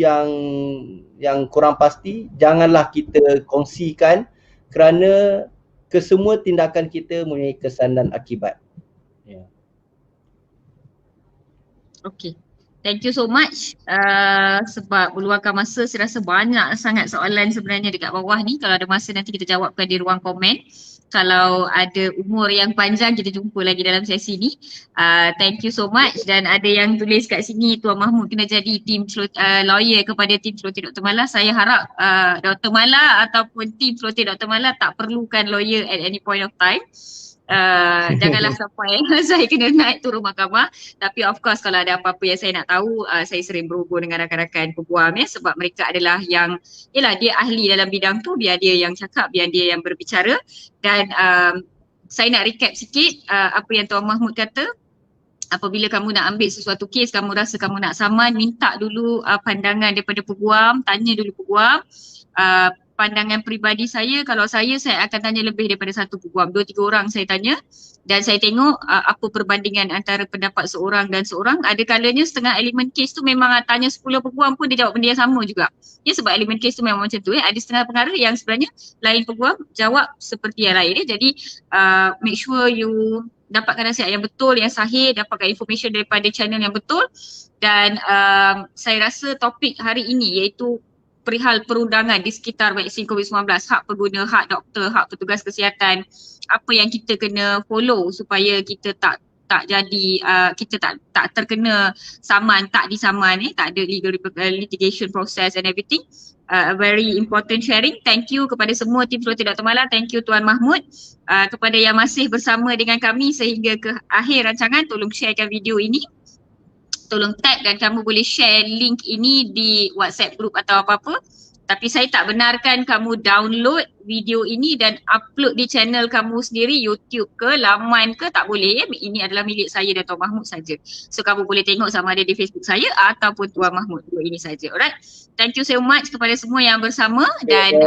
[SPEAKER 2] yang kurang pasti, janganlah kita kongsikan, kerana kesemua tindakan kita mempunyai kesan dan akibat.
[SPEAKER 3] Okey. Thank you so much sebab meluangkan masa. Saya rasa banyak sangat soalan sebenarnya dekat bawah ni. Kalau ada masa nanti kita jawabkan di ruang komen. Kalau ada umur yang panjang kita jumpa lagi dalam sesi ni. Thank you so much. Dan ada yang tulis kat sini Tuan Mahmud kena jadi lawyer kepada tim Celoteh Dr. Mala. Saya harap Dr. Mala ataupun tim Celoteh Dr. Mala tak perlukan lawyer at any point of time. Janganlah sampai saya kena naik turun mahkamah. Tapi of course kalau ada apa-apa yang saya nak tahu, saya sering berhubung dengan rakan-rakan peguam ya, sebab mereka adalah yang, yelah dia ahli dalam bidang tu, biar dia yang cakap, biar dia yang berbicara. Dan saya nak recap sikit apa yang Tuan Mahmud kata. Apabila kamu nak ambil sesuatu kes, kamu rasa kamu nak saman, minta dulu pandangan daripada peguam, tanya dulu peguam. Pandangan peribadi saya, kalau saya akan tanya lebih daripada satu peguam, 2-3 orang saya tanya dan saya tengok apa perbandingan antara pendapat seorang dan seorang. Ada kalanya setengah elemen kes tu memang tanya 10 peguam pun dia jawab benda yang sama juga. Ya, sebab elemen kes tu memang macam tu Ada setengah perkara yang sebenarnya lain peguam jawab seperti yang lain Jadi make sure you dapatkan nasihat yang betul, yang sahih, dapatkan information daripada channel yang betul. Dan saya rasa topik hari ini iaitu perihal perundangan di sekitar vaksin COVID-19, hak pengguna, hak doktor, hak petugas kesihatan, apa yang kita kena follow supaya kita tak jadi kita tak terkena saman, tak disaman tak ada legal litigation process and everything. Very important sharing. Thank you kepada semua tim Celoteh Dr. Mala, thank you Tuan Mahmud. Kepada yang masih bersama dengan kami sehingga ke akhir rancangan, tolong sharekan video ini. Tolong tag dan kamu boleh share link ini di WhatsApp group atau apa-apa. Tapi saya tak benarkan kamu download video ini dan upload di channel kamu sendiri, YouTube ke, laman ke, tak boleh ya. Ini adalah milik saya dan Tuan Mahmud saja. So kamu boleh tengok sama ada di Facebook saya ataupun Tuan Mahmud, dua ini saja. Alright. Thank you so much kepada semua yang bersama dan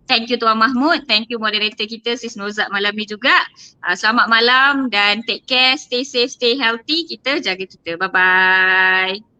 [SPEAKER 3] thank you Tuan Mahmud, thank you moderator kita Sis Nozat malam ni juga. Selamat malam dan take care, stay safe, stay healthy. Kita jaga kita. Bye-bye.